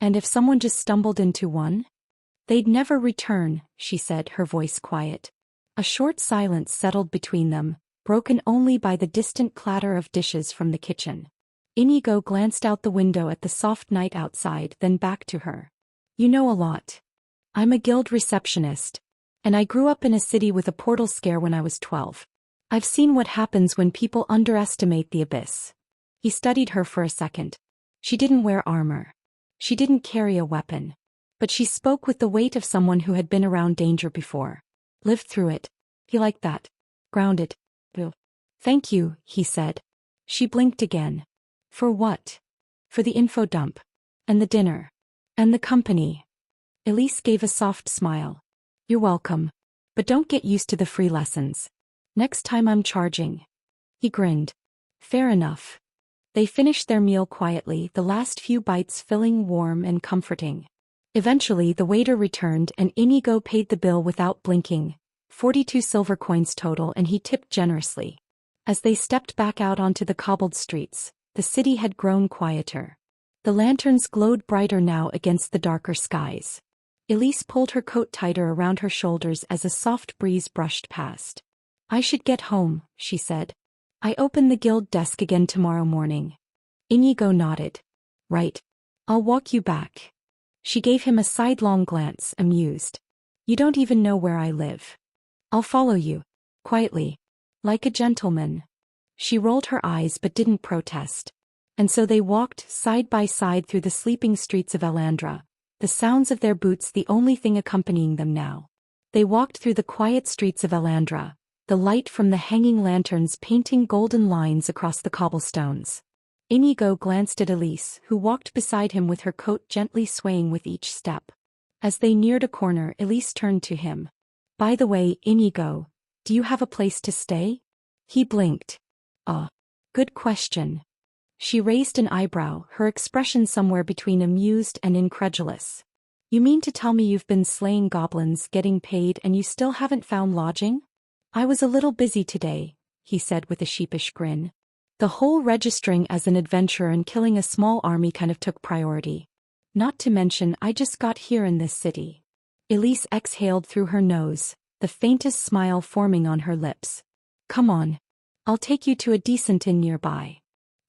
And if someone just stumbled into one? They'd never return, she said, her voice quiet. A short silence settled between them, broken only by the distant clatter of dishes from the kitchen. Inigo glanced out the window at the soft night outside, then back to her. You know a lot. I'm a guild receptionist. And I grew up in a city with a portal scare when I was 12. I've seen what happens when people underestimate the abyss. He studied her for a second. She didn't wear armor. She didn't carry a weapon. But she spoke with the weight of someone who had been around danger before. Lived through it. He liked that. Grounded. Thank you, he said. She blinked again. For what? For the info dump. And the dinner. And the company. Elise gave a soft smile. You're welcome. But don't get used to the free lessons. Next time I'm charging. He grinned. Fair enough. They finished their meal quietly, the last few bites feeling warm and comforting. Eventually the waiter returned and Inigo paid the bill without blinking. 42 silver coins total, and he tipped generously. As they stepped back out onto the cobbled streets, the city had grown quieter. The lanterns glowed brighter now against the darker skies. Elise pulled her coat tighter around her shoulders as a soft breeze brushed past. I should get home, she said. I open the guild desk again tomorrow morning. Inigo nodded. Right. I'll walk you back. She gave him a sidelong glance, amused. You don't even know where I live. I'll follow you. Quietly. Like a gentleman. She rolled her eyes but didn't protest. And so they walked side by side through the sleeping streets of Elandra, the sounds of their boots the only thing accompanying them now. They walked through the quiet streets of Elandra, the light from the hanging lanterns painting golden lines across the cobblestones. Inigo glanced at Elise, who walked beside him with her coat gently swaying with each step. As they neared a corner, Elise turned to him. "By the way, Inigo, do you have a place to stay?" He blinked. Good question." She raised an eyebrow, her expression somewhere between amused and incredulous. "You mean to tell me you've been slaying goblins, getting paid, and you still haven't found lodging?" "I was a little busy today," he said with a sheepish grin. "The whole registering as an adventurer and killing a small army kind of took priority. Not to mention I just got here in this city." Elise exhaled through her nose, the faintest smile forming on her lips. "Come on. I'll take you to a decent inn nearby."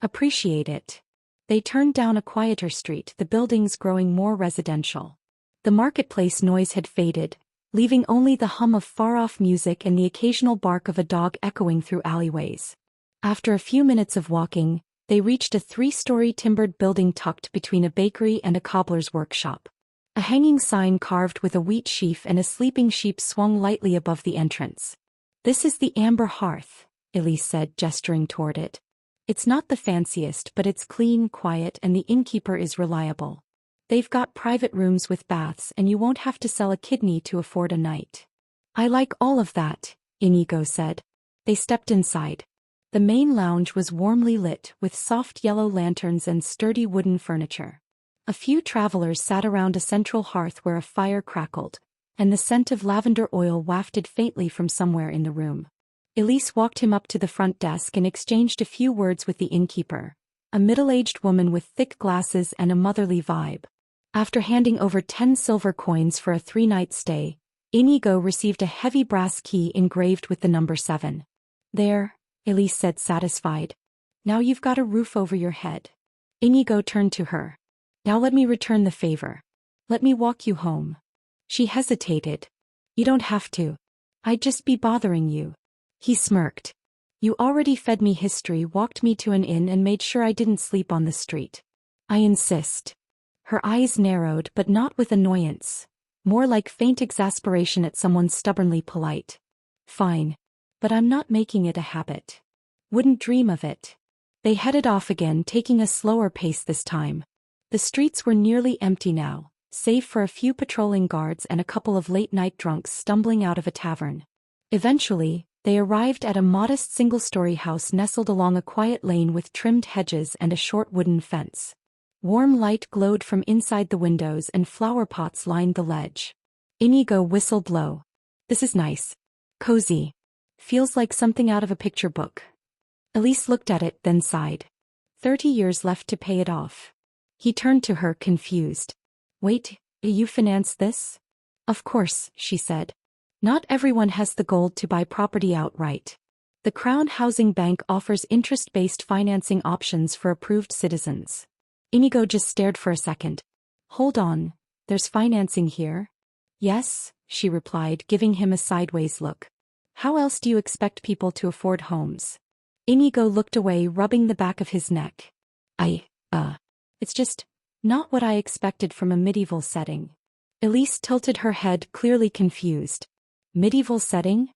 "Appreciate it." They turned down a quieter street, the buildings growing more residential. The marketplace noise had faded, leaving only the hum of far-off music and the occasional bark of a dog echoing through alleyways. After a few minutes of walking, they reached a 3-story timbered building tucked between a bakery and a cobbler's workshop. A hanging sign carved with a wheat sheaf and a sleeping sheep swung lightly above the entrance. "This is the Amber Hearth," Elise said, gesturing toward it. "It's not the fanciest, but it's clean, quiet, and the innkeeper is reliable. They've got private rooms with baths, and you won't have to sell a kidney to afford a night." "I like all of that," Inigo said. They stepped inside. The main lounge was warmly lit, with soft yellow lanterns and sturdy wooden furniture. A few travelers sat around a central hearth where a fire crackled, and the scent of lavender oil wafted faintly from somewhere in the room. Elise walked him up to the front desk and exchanged a few words with the innkeeper, a middle-aged woman with thick glasses and a motherly vibe. After handing over 10 silver coins for a 3-night stay, Inigo received a heavy brass key engraved with the number 7. "There," Elise said, satisfied. "Now you've got a roof over your head." Inigo turned to her. "Now let me return the favor. Let me walk you home." She hesitated. "You don't have to. I'd just be bothering you." He smirked. "You already fed me history, walked me to an inn, and made sure I didn't sleep on the street. I insist." Her eyes narrowed, but not with annoyance, more like faint exasperation at someone stubbornly polite. "Fine. But I'm not making it a habit. Wouldn't dream of it." They headed off again, taking a slower pace this time. The streets were nearly empty now, save for a few patrolling guards and a couple of late-night drunks stumbling out of a tavern. Eventually, they arrived at a modest single-story house nestled along a quiet lane with trimmed hedges and a short wooden fence. Warm light glowed from inside the windows and flower pots lined the ledge. Inigo whistled low. "This is nice. Cozy. Feels like something out of a picture book." Elise looked at it, then sighed. 30 years left to pay it off. He turned to her, confused. "Wait, you finance this?" "Of course," she said. "Not everyone has the gold to buy property outright. The Crown Housing Bank offers interest-based financing options for approved citizens." Inigo just stared for a second. "Hold on, there's financing here?" "Yes," she replied, giving him a sideways look. "How else do you expect people to afford homes?" Inigo looked away, rubbing the back of his neck. It's just not what I expected from a medieval setting." Elise tilted her head, clearly confused. "Medieval setting?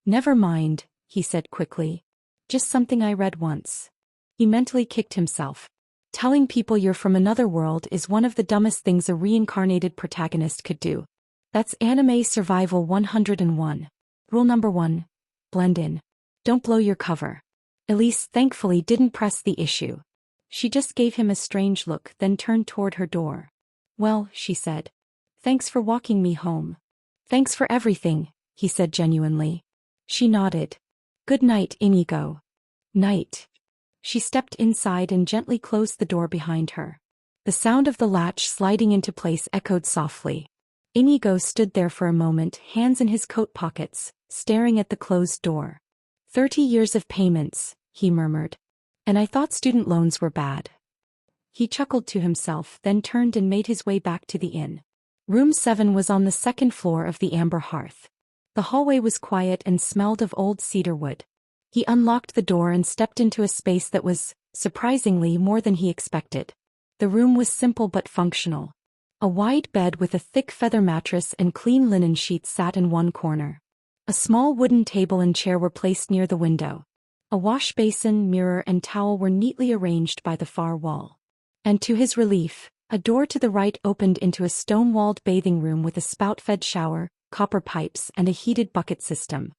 Never mind," he said quickly. "Just something I read once." He mentally kicked himself. Telling people you're from another world is one of the dumbest things a reincarnated protagonist could do. That's anime survival 101. Rule number 1. Blend in. Don't blow your cover. Elise thankfully didn't press the issue. She just gave him a strange look, then turned toward her door. "Well," she said. "Thanks for walking me home." "Thanks for everything," he said genuinely. She nodded. "Good night, Inigo." "Night." She stepped inside and gently closed the door behind her. The sound of the latch sliding into place echoed softly. Inigo stood there for a moment, hands in his coat pockets, staring at the closed door. 30 years of payments, he murmured. "And I thought student loans were bad." He chuckled to himself, then turned and made his way back to the inn. Room 7 was on the second floor of the Amber Hearth. The hallway was quiet and smelled of old cedar wood. He unlocked the door and stepped into a space that was surprisingly more than he expected. The room was simple but functional. A wide bed with a thick feather mattress and clean linen sheets sat in one corner. A small wooden table and chair were placed near the window. A wash basin, mirror, and towel were neatly arranged by the far wall. And to his relief, a door to the right opened into a stone-walled bathing room with a spout-fed shower, copper pipes, and a heated bucket system.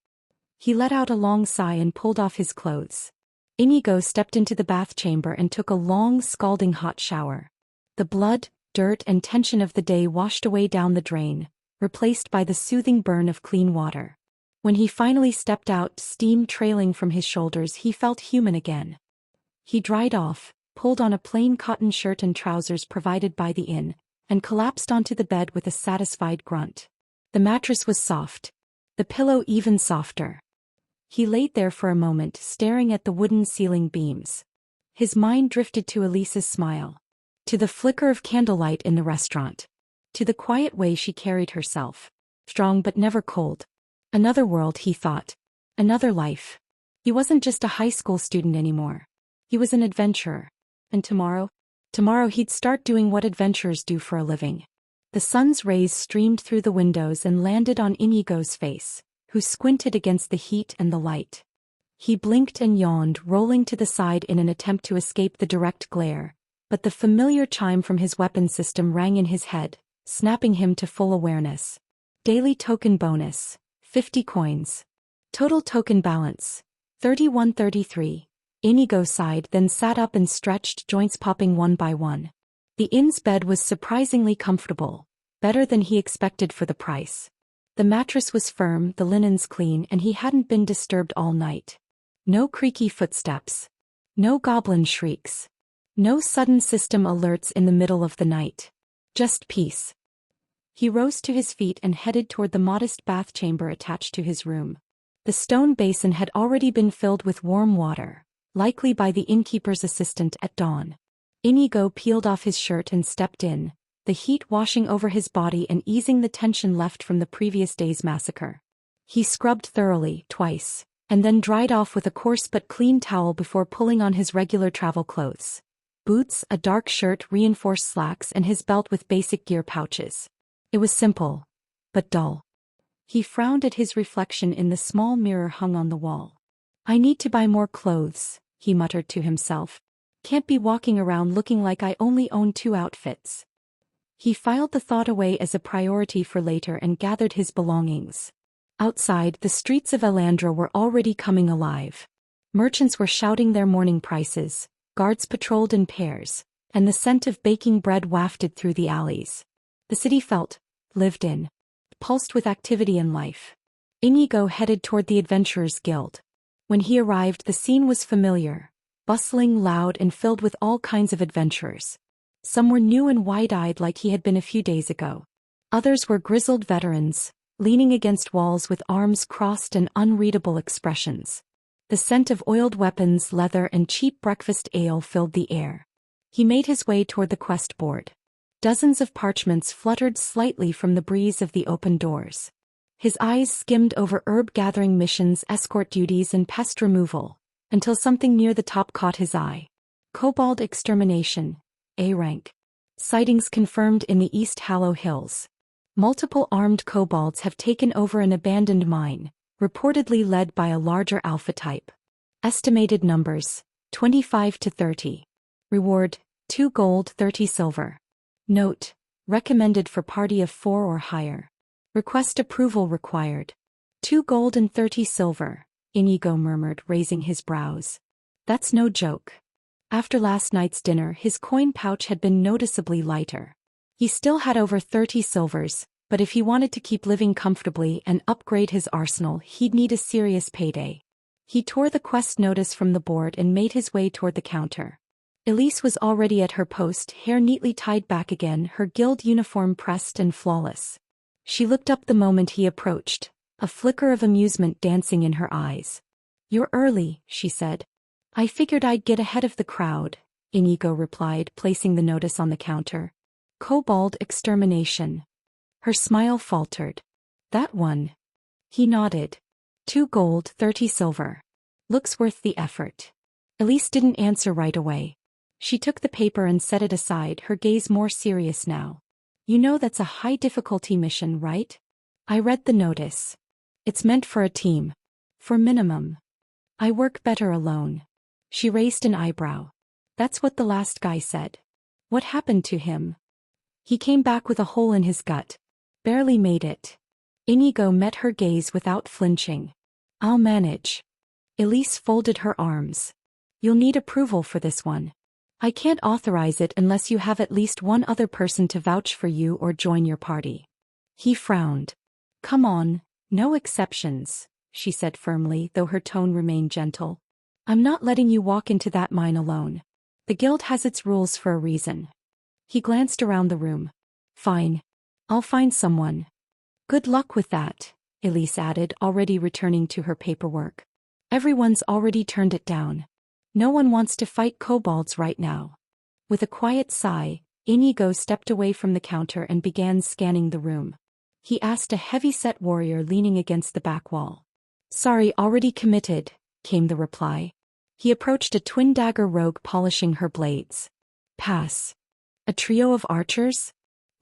He let out a long sigh and pulled off his clothes. Inigo stepped into the bath chamber and took a long, scalding hot shower. The blood, dirt, and tension of the day washed away down the drain, replaced by the soothing burn of clean water. When he finally stepped out, steam trailing from his shoulders, he felt human again. He dried off, pulled on a plain cotton shirt and trousers provided by the inn, and collapsed onto the bed with a satisfied grunt. The mattress was soft. The pillow even softer. He laid there for a moment, staring at the wooden ceiling beams. His mind drifted to Elisa's smile. To the flicker of candlelight in the restaurant. To the quiet way she carried herself. Strong but never cold. Another world, he thought. Another life. He wasn't just a high school student anymore. He was an adventurer. And tomorrow? Tomorrow he'd start doing what adventurers do for a living. The sun's rays streamed through the windows and landed on Inigo's face, who squinted against the heat and the light. He blinked and yawned, rolling to the side in an attempt to escape the direct glare, but the familiar chime from his weapon system rang in his head, snapping him to full awareness. Daily token bonus, 50 coins. Total token balance, 3133. Inigo sighed, then sat up and stretched, joints popping one by one. The inn's bed was surprisingly comfortable, better than he expected for the price. The mattress was firm, the linens clean, and he hadn't been disturbed all night. No creaky footsteps. No goblin shrieks. No sudden system alerts in the middle of the night. Just peace. He rose to his feet and headed toward the modest bath chamber attached to his room. The stone basin had already been filled with warm water, likely by the innkeeper's assistant at dawn. Inigo peeled off his shirt and stepped in, the heat washing over his body and easing the tension left from the previous day's massacre. He scrubbed thoroughly, twice, and then dried off with a coarse but clean towel before pulling on his regular travel clothes. Boots, a dark shirt, reinforced slacks, and his belt with basic gear pouches. It was simple, but dull. He frowned at his reflection in the small mirror hung on the wall. "I need to buy more clothes," he muttered to himself. "Can't be walking around looking like I only own 2 outfits." He filed the thought away as a priority for later and gathered his belongings. Outside, the streets of Elandra were already coming alive. Merchants were shouting their morning prices, guards patrolled in pairs, and the scent of baking bread wafted through the alleys. The city felt lived in, pulsed with activity and life. Inigo headed toward the Adventurers Guild. When he arrived, the scene was familiar, bustling, loud, and filled with all kinds of adventurers. Some were new and wide-eyed like he had been a few days ago. Others were grizzled veterans, leaning against walls with arms crossed and unreadable expressions. The scent of oiled weapons, leather, and cheap breakfast ale filled the air. He made his way toward the quest board. Dozens of parchments fluttered slightly from the breeze of the open doors. His eyes skimmed over herb-gathering missions, escort duties, and pest removal, until something near the top caught his eye. Kobold extermination, A rank. Sightings confirmed in the East Hallow Hills. Multiple armed kobolds have taken over an abandoned mine, reportedly led by a larger alpha type. Estimated numbers, 25 to 30. Reward, 2 gold, 30 silver. Note, recommended for party of 4 or higher. Request approval required. 2 gold and 30 silver, Inigo murmured, raising his brows. That's no joke. After last night's dinner, his coin pouch had been noticeably lighter. He still had over 30 silvers, but if he wanted to keep living comfortably and upgrade his arsenal, he'd need a serious payday. He tore the quest notice from the board and made his way toward the counter. Elise was already at her post, hair neatly tied back again, her guild uniform pressed and flawless. She looked up the moment he approached, a flicker of amusement dancing in her eyes. "You're early," she said. "I figured I'd get ahead of the crowd," Inigo replied, placing the notice on the counter. "Kobold extermination." Her smile faltered. "That one?" He nodded. 2 gold, 30 silver. Looks worth the effort. Elise didn't answer right away. She took the paper and set it aside, her gaze more serious now. You know that's a high-difficulty mission, right? I read the notice. It's meant for a team. For minimum. I work better alone. She raised an eyebrow. That's what the last guy said. What happened to him? He came back with a hole in his gut. Barely made it. Inigo met her gaze without flinching. I'll manage. Elise folded her arms. You'll need approval for this one. I can't authorize it unless you have at least one other person to vouch for you or join your party. He frowned. Come on, no exceptions, she said firmly, though her tone remained gentle. I'm not letting you walk into that mine alone. The guild has its rules for a reason. He glanced around the room. Fine. I'll find someone. Good luck with that, Elise added, already returning to her paperwork. Everyone's already turned it down. No one wants to fight kobolds right now. With a quiet sigh, Inigo stepped away from the counter and began scanning the room. He asked a heavy-set warrior leaning against the back wall. Sorry, already committed, came the reply. He approached a twin-dagger rogue polishing her blades. Pass. A trio of archers?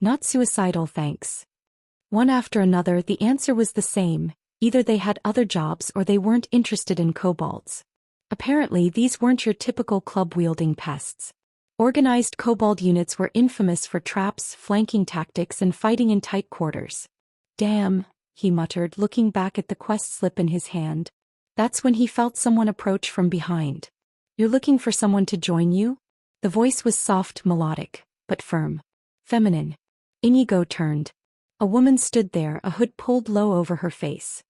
Not suicidal, thanks. One after another, the answer was the same. Either they had other jobs or they weren't interested in kobolds. Apparently, these weren't your typical club-wielding pests. Organized kobold units were infamous for traps, flanking tactics, and fighting in tight quarters. Damn, he muttered, looking back at the quest slip in his hand. That's when he felt someone approach from behind. You're looking for someone to join you? The voice was soft, melodic, but firm. Feminine. Inigo turned. A woman stood there, a hood pulled low over her face.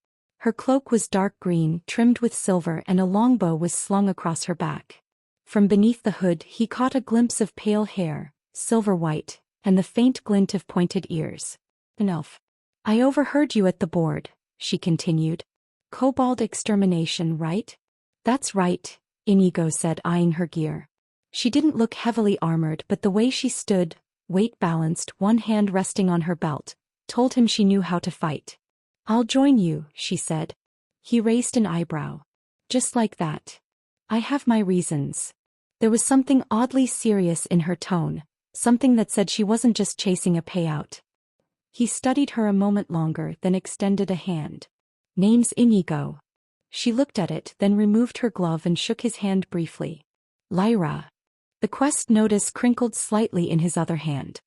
Her cloak was dark green, trimmed with silver, and a longbow was slung across her back. From beneath the hood he caught a glimpse of pale hair, silver-white, and the faint glint of pointed ears. An elf. I overheard you at the board, she continued. Kobold extermination, right? That's right, Inigo said, eyeing her gear. She didn't look heavily armored, but the way she stood, weight-balanced, one hand resting on her belt, told him she knew how to fight. I'll join you, she said. He raised an eyebrow. Just like that. I have my reasons. There was something oddly serious in her tone, something that said she wasn't just chasing a payout. He studied her a moment longer, then extended a hand. Name's Inigo. She looked at it, then removed her glove and shook his hand briefly. Lyra. The quest notice crinkled slightly in his other hand.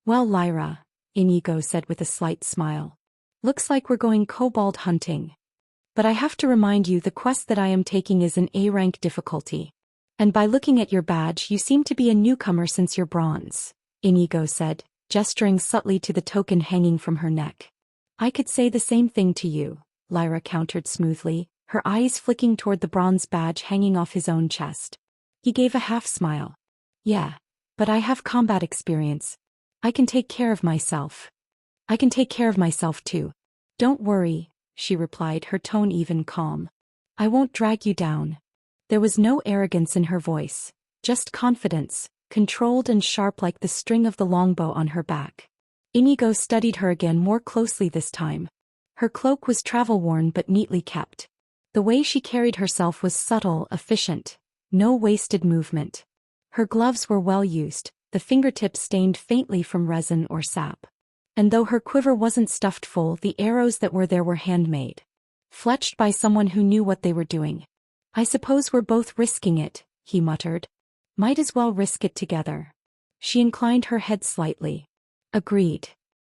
Well, Lyra, Inigo said with a slight smile. Looks like we're going kobold hunting. But I have to remind you the quest that I am taking is an A-rank difficulty. And by looking at your badge you seem to be a newcomer since you're bronze, Inigo said, gesturing subtly to the token hanging from her neck. I could say the same thing to you, Lyra countered smoothly, her eyes flicking toward the bronze badge hanging off his own chest. He gave a half-smile. Yeah, but I have combat experience. I can take care of myself. I can take care of myself too. Don't worry, she replied, her tone even calm. I won't drag you down. There was no arrogance in her voice, just confidence, controlled and sharp like the string of the longbow on her back. Inigo studied her again more closely this time. Her cloak was travel-worn but neatly kept. The way she carried herself was subtle, efficient. No wasted movement. Her gloves were well used, the fingertips stained faintly from resin or sap. And though her quiver wasn't stuffed full, the arrows that were there were handmade. Fletched by someone who knew what they were doing. I suppose we're both risking it, he muttered. Might as well risk it together. She inclined her head slightly. Agreed.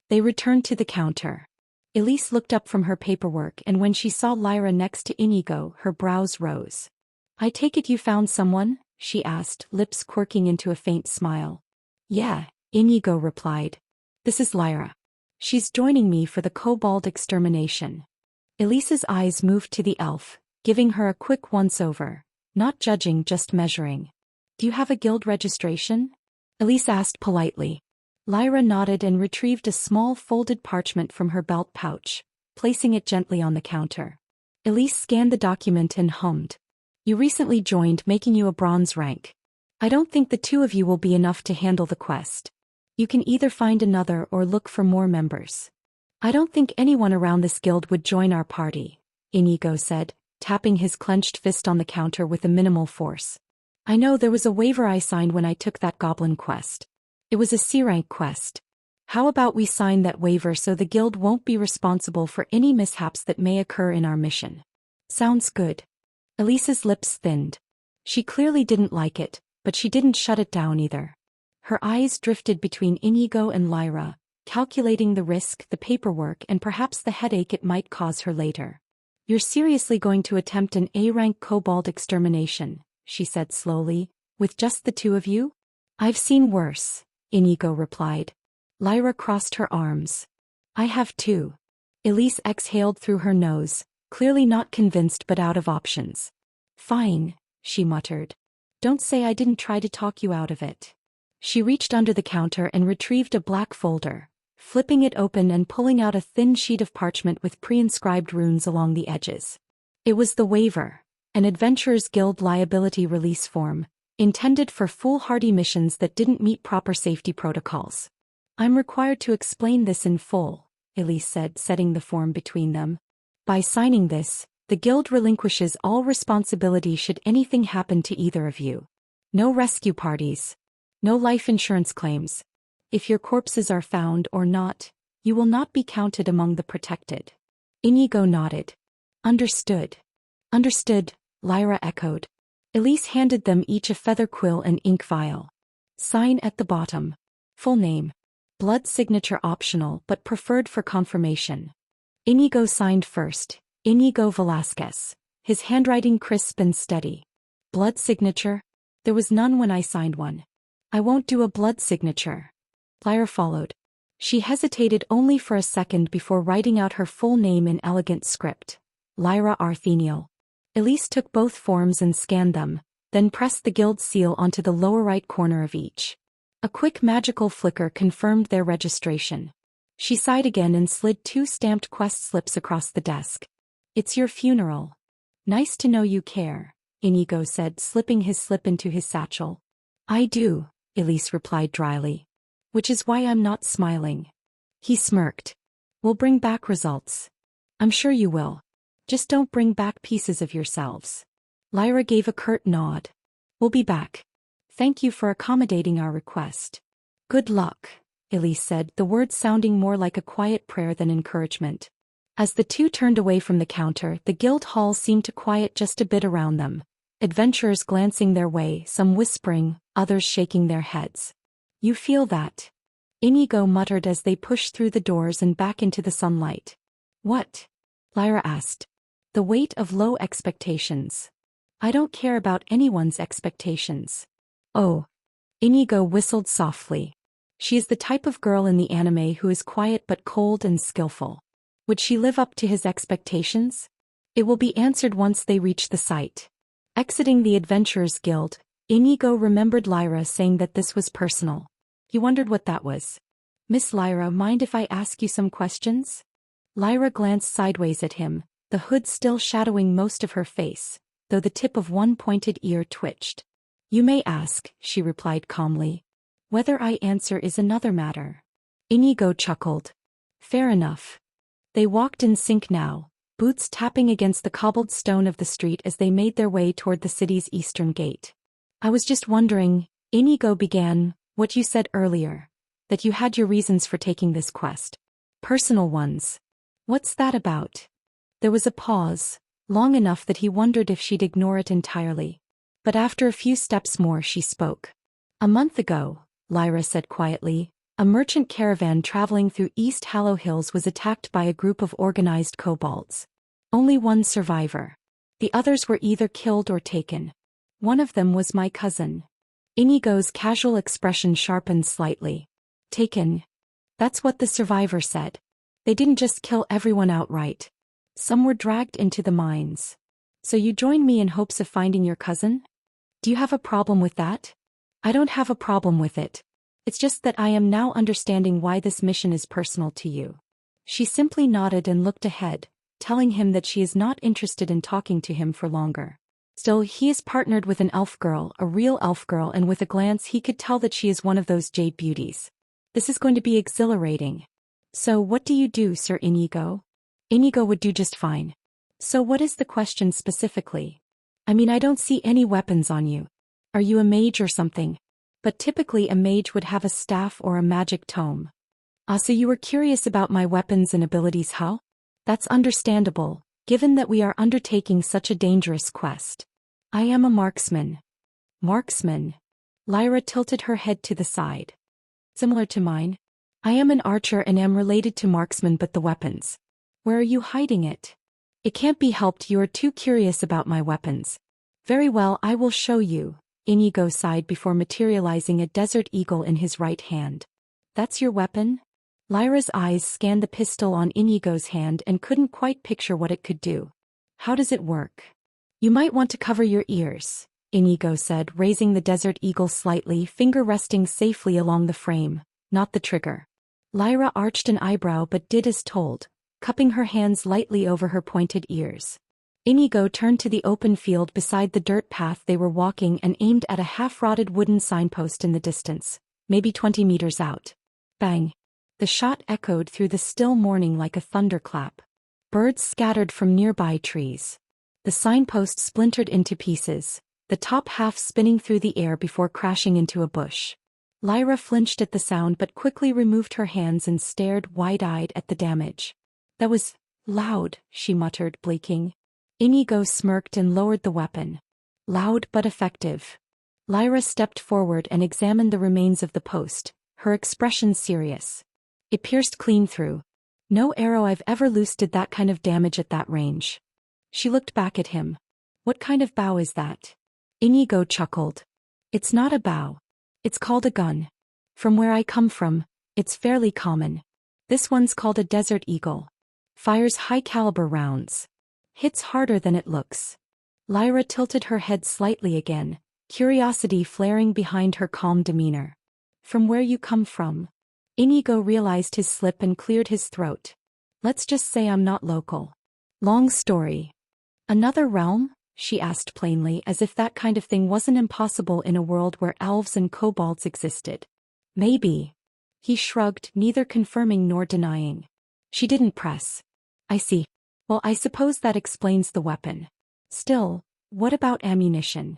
They returned to the counter. Elise looked up from her paperwork, and when she saw Lyra next to Inigo, her brows rose. I take it you found someone? She asked, lips quirking into a faint smile. Yeah, Inigo replied. This is Lyra. She's joining me for the kobold extermination. Elise's eyes moved to the elf, giving her a quick once-over, not judging, just measuring. Do you have a guild registration? Elise asked politely. Lyra nodded and retrieved a small folded parchment from her belt pouch, placing it gently on the counter. Elise scanned the document and hummed. You recently joined, making you a bronze rank. I don't think the two of you will be enough to handle the quest. You can either find another or look for more members. I don't think anyone around this guild would join our party, Inigo said, tapping his clenched fist on the counter with a minimal force. I know there was a waiver I signed when I took that goblin quest. It was a C-rank quest. How about we sign that waiver so the guild won't be responsible for any mishaps that may occur in our mission? Sounds good. Elise's lips thinned. She clearly didn't like it, but she didn't shut it down either. Her eyes drifted between Inigo and Lyra, calculating the risk, the paperwork, and perhaps the headache it might cause her later. You're seriously going to attempt an A-rank kobold extermination, she said slowly, with just the two of you? I've seen worse, Inigo replied. Lyra crossed her arms. I have too. Elise exhaled through her nose, clearly not convinced but out of options. Fine, she muttered. Don't say I didn't try to talk you out of it. She reached under the counter and retrieved a black folder, flipping it open and pulling out a thin sheet of parchment with pre-inscribed runes along the edges. It was the waiver, an Adventurers Guild liability release form, intended for foolhardy missions that didn't meet proper safety protocols. I'm required to explain this in full, Elise said, setting the form between them. By signing this, the guild relinquishes all responsibility should anything happen to either of you. No rescue parties. No life insurance claims. If your corpses are found or not, you will not be counted among the protected. Inigo nodded. Understood. Understood, Lyra echoed. Elise handed them each a feather quill and ink vial. Sign at the bottom. Full name. Blood signature optional but preferred for confirmation. Inigo signed first, Inigo Velasquez, his handwriting crisp and steady. Blood signature? There was none when I signed one. I won't do a blood signature. Lyra followed. She hesitated only for a second before writing out her full name in elegant script. Lyra Artheniel. Elise took both forms and scanned them, then pressed the guild seal onto the lower right corner of each. A quick magical flicker confirmed their registration. She sighed again and slid 2 stamped quest slips across the desk. It's your funeral. Nice to know you care, Inigo said, slipping his slip into his satchel. I do, Elise replied dryly. Which is why I'm not smiling. He smirked. We'll bring back results. I'm sure you will. Just don't bring back pieces of yourselves. Lyra gave a curt nod. We'll be back. Thank you for accommodating our request. Good luck, Elise said, the words sounding more like a quiet prayer than encouragement. As the two turned away from the counter, the guild hall seemed to quiet just a bit around them, adventurers glancing their way, some whispering, others shaking their heads. You feel that? Inigo muttered as they pushed through the doors and back into the sunlight. What? Lyra asked. The weight of low expectations. I don't care about anyone's expectations. Oh. Inigo whistled softly. She is the type of girl in the anime who is quiet but cold and skillful. Would she live up to his expectations? It will be answered once they reach the site. Exiting the Adventurers Guild, Inigo remembered Lyra saying that this was personal. He wondered what that was. Miss Lyra, mind if I ask you some questions? Lyra glanced sideways at him, the hood still shadowing most of her face, though the tip of one pointed ear twitched. You may ask, she replied calmly. Whether I answer is another matter. Inigo chuckled. Fair enough. They walked in sync now, boots tapping against the cobbled stone of the street as they made their way toward the city's eastern gate. I was just wondering, Inigo began, what you said earlier, that you had your reasons for taking this quest. Personal ones. What's that about? There was a pause, long enough that he wondered if she'd ignore it entirely. But after a few steps more she spoke. A month ago, Lyra said quietly, a merchant caravan traveling through East Hallow Hills was attacked by a group of organized kobolds. Only one survivor. The others were either killed or taken. One of them was my cousin. Inigo's casual expression sharpened slightly. Taken. That's what the survivor said. They didn't just kill everyone outright. Some were dragged into the mines. So you joined me in hopes of finding your cousin? Do you have a problem with that? I don't have a problem with it. It's just that I am now understanding why this mission is personal to you. She simply nodded and looked ahead, telling him that she is not interested in talking to him for longer. Still, he is partnered with an elf girl, a real elf girl, and with a glance he could tell that she is one of those jade beauties. This is going to be exhilarating. So what do you do, Sir Inigo? Inigo would do just fine. So what is the question specifically? I mean, I don't see any weapons on you. Are you a mage or something? But typically a mage would have a staff or a magic tome. So you were curious about my weapons and abilities, huh? That's understandable, given that we are undertaking such a dangerous quest. I am a marksman. Marksman? Lyra tilted her head to the side. Similar to mine. I am an archer and am related to marksman, but the weapons. Where are you hiding it? It can't be helped, you are too curious about my weapons. Very well, I will show you. Inigo sighed before materializing a desert eagle in his right hand. That's your weapon? Lyra's eyes scanned the pistol on Inigo's hand and couldn't quite picture what it could do. How does it work? You might want to cover your ears, Inigo said, raising the desert eagle slightly, finger resting safely along the frame, not the trigger. Lyra arched an eyebrow but did as told, cupping her hands lightly over her pointed ears. Inigo turned to the open field beside the dirt path they were walking and aimed at a half-rotted wooden signpost in the distance, maybe 20 meters out. Bang! The shot echoed through the still morning like a thunderclap. Birds scattered from nearby trees. The signpost splintered into pieces, the top half spinning through the air before crashing into a bush. Lyra flinched at the sound but quickly removed her hands and stared wide-eyed at the damage. That was loud, she muttered, blinking. Inigo smirked and lowered the weapon. Loud but effective. Lyra stepped forward and examined the remains of the post, her expression serious. It pierced clean through. No arrow I've ever loosed did that kind of damage at that range. She looked back at him. What kind of bow is that? Inigo chuckled. It's not a bow. It's called a gun. From where I come from, it's fairly common. This one's called a Desert Eagle. Fires high-caliber rounds. Hits harder than it looks. Lyra tilted her head slightly again, curiosity flaring behind her calm demeanor. From where you come from? Inigo realized his slip and cleared his throat. Let's just say I'm not local. Long story. Another realm? She asked plainly, as if that kind of thing wasn't impossible in a world where elves and kobolds existed. Maybe. He shrugged, neither confirming nor denying. She didn't press. I see. Well, I suppose that explains the weapon. Still, what about ammunition?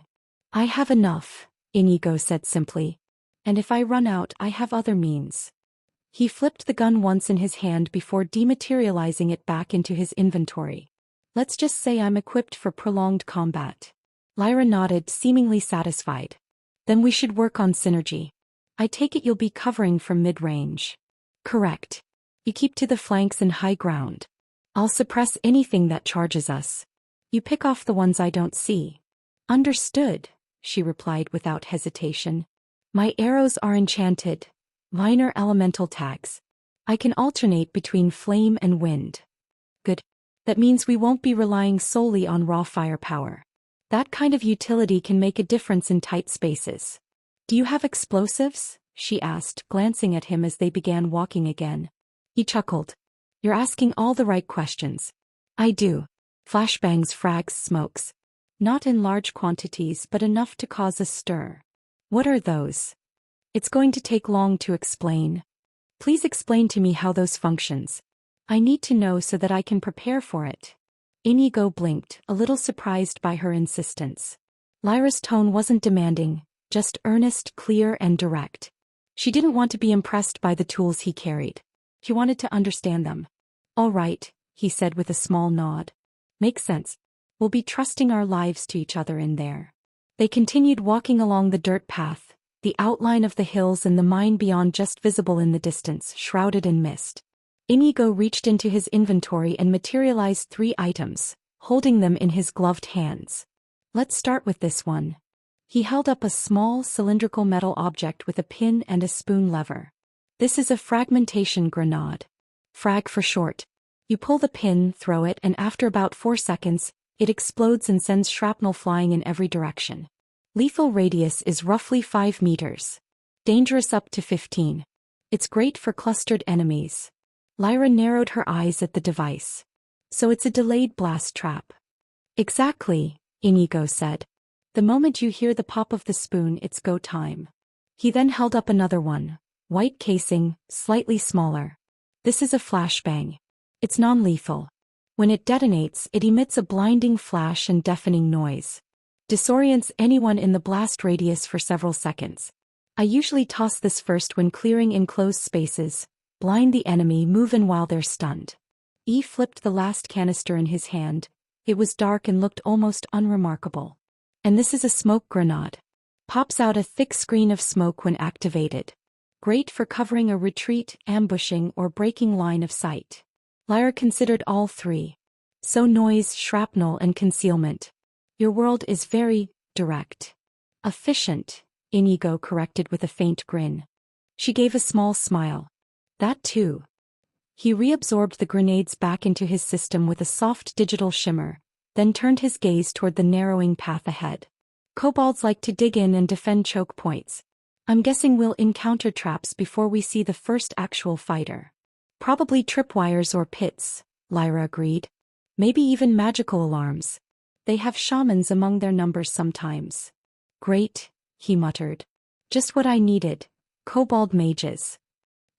I have enough, Inigo said simply. And if I run out, I have other means. He flipped the gun once in his hand before dematerializing it back into his inventory. Let's just say I'm equipped for prolonged combat. Lyra nodded, seemingly satisfied. Then we should work on synergy. I take it you'll be covering from mid-range. Correct. You keep to the flanks and high ground. I'll suppress anything that charges us. You pick off the ones I don't see. Understood, she replied without hesitation. My arrows are enchanted. Minor elemental tags. I can alternate between flame and wind. Good. That means we won't be relying solely on raw firepower. That kind of utility can make a difference in tight spaces. Do you have explosives? She asked, glancing at him as they began walking again. He chuckled. You're asking all the right questions. I do. Flashbangs, frags, smokes. Not in large quantities but enough to cause a stir. What are those? It's going to take long to explain. Please explain to me how those functions. I need to know so that I can prepare for it. Inigo blinked, a little surprised by her insistence. Lyra's tone wasn't demanding, just earnest, clear, and direct. She didn't want to be impressed by the tools he carried. She wanted to understand them. All right, he said with a small nod. Makes sense. We'll be trusting our lives to each other in there. They continued walking along the dirt path, the outline of the hills and the mine beyond just visible in the distance, shrouded in mist. Inigo reached into his inventory and materialized 3 items, holding them in his gloved hands. Let's start with this one. He held up a small cylindrical metal object with a pin and a spoon lever. This is a fragmentation grenade. Frag for short. You pull the pin, throw it, and after about 4 seconds, it explodes and sends shrapnel flying in every direction. Lethal radius is roughly 5 meters. Dangerous up to 15. It's great for clustered enemies. Lyra narrowed her eyes at the device. So it's a delayed blast trap. Exactly, Inigo said. The moment you hear the pop of the spoon, it's go time. He then held up another one, white casing, slightly smaller. This is a flashbang. It's non-lethal. When it detonates, it emits a blinding flash and deafening noise. Disorients anyone in the blast radius for several seconds. I usually toss this first when clearing enclosed spaces, blind the enemy move in while they're stunned. E flipped the last canister in his hand. It was dark and looked almost unremarkable. And this is a smoke grenade. Pops out a thick screen of smoke when activated. Great for covering a retreat, ambushing, or breaking line of sight. Lyra considered all three. So noise, shrapnel, and concealment. Your world is very direct. Efficient, Inigo corrected with a faint grin. She gave a small smile. That too. He reabsorbed the grenades back into his system with a soft digital shimmer, then turned his gaze toward the narrowing path ahead. Kobolds like to dig in and defend choke points. I'm guessing we'll encounter traps before we see the first actual fighter. Probably tripwires or pits, Lyra agreed. Maybe even magical alarms. They have shamans among their numbers sometimes. Great, he muttered. Just what I needed. Kobold mages.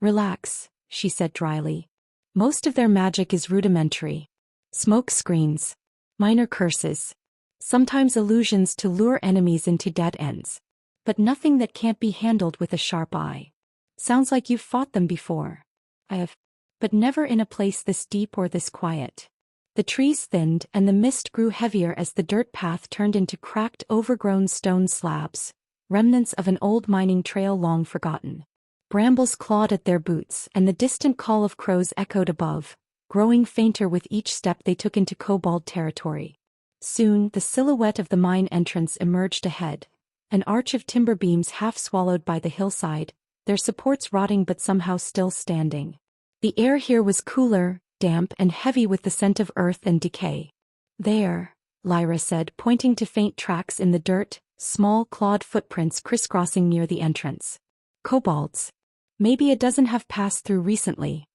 Relax, she said dryly. Most of their magic is rudimentary. Smoke screens. Minor curses. Sometimes illusions to lure enemies into dead ends. But nothing that can't be handled with a sharp eye. Sounds like you've fought them before. I have. But never in a place this deep or this quiet. The trees thinned and the mist grew heavier as the dirt path turned into cracked, overgrown stone slabs, remnants of an old mining trail long forgotten. Brambles clawed at their boots and the distant call of crows echoed above, growing fainter with each step they took into kobold territory. Soon, the silhouette of the mine entrance emerged ahead, an arch of timber beams half swallowed by the hillside, their supports rotting but somehow still standing. The air here was cooler, damp and heavy with the scent of earth and decay. There, Lyra said, pointing to faint tracks in the dirt, small clawed footprints crisscrossing near the entrance. Kobolds. Maybe a dozen have passed through recently.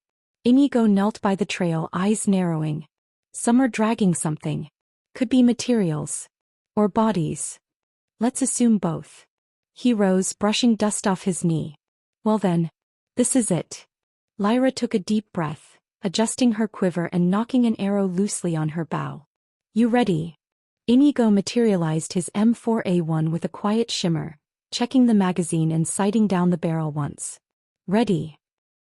Inigo knelt by the trail, eyes narrowing. Some are dragging something. Could be materials. Or bodies. Let's assume both. He rose, brushing dust off his knee. Well then. This is it. Lyra took a deep breath, adjusting her quiver and knocking an arrow loosely on her bow. You ready? Inigo materialized his M4A1 with a quiet shimmer, checking the magazine and sighting down the barrel once. Ready.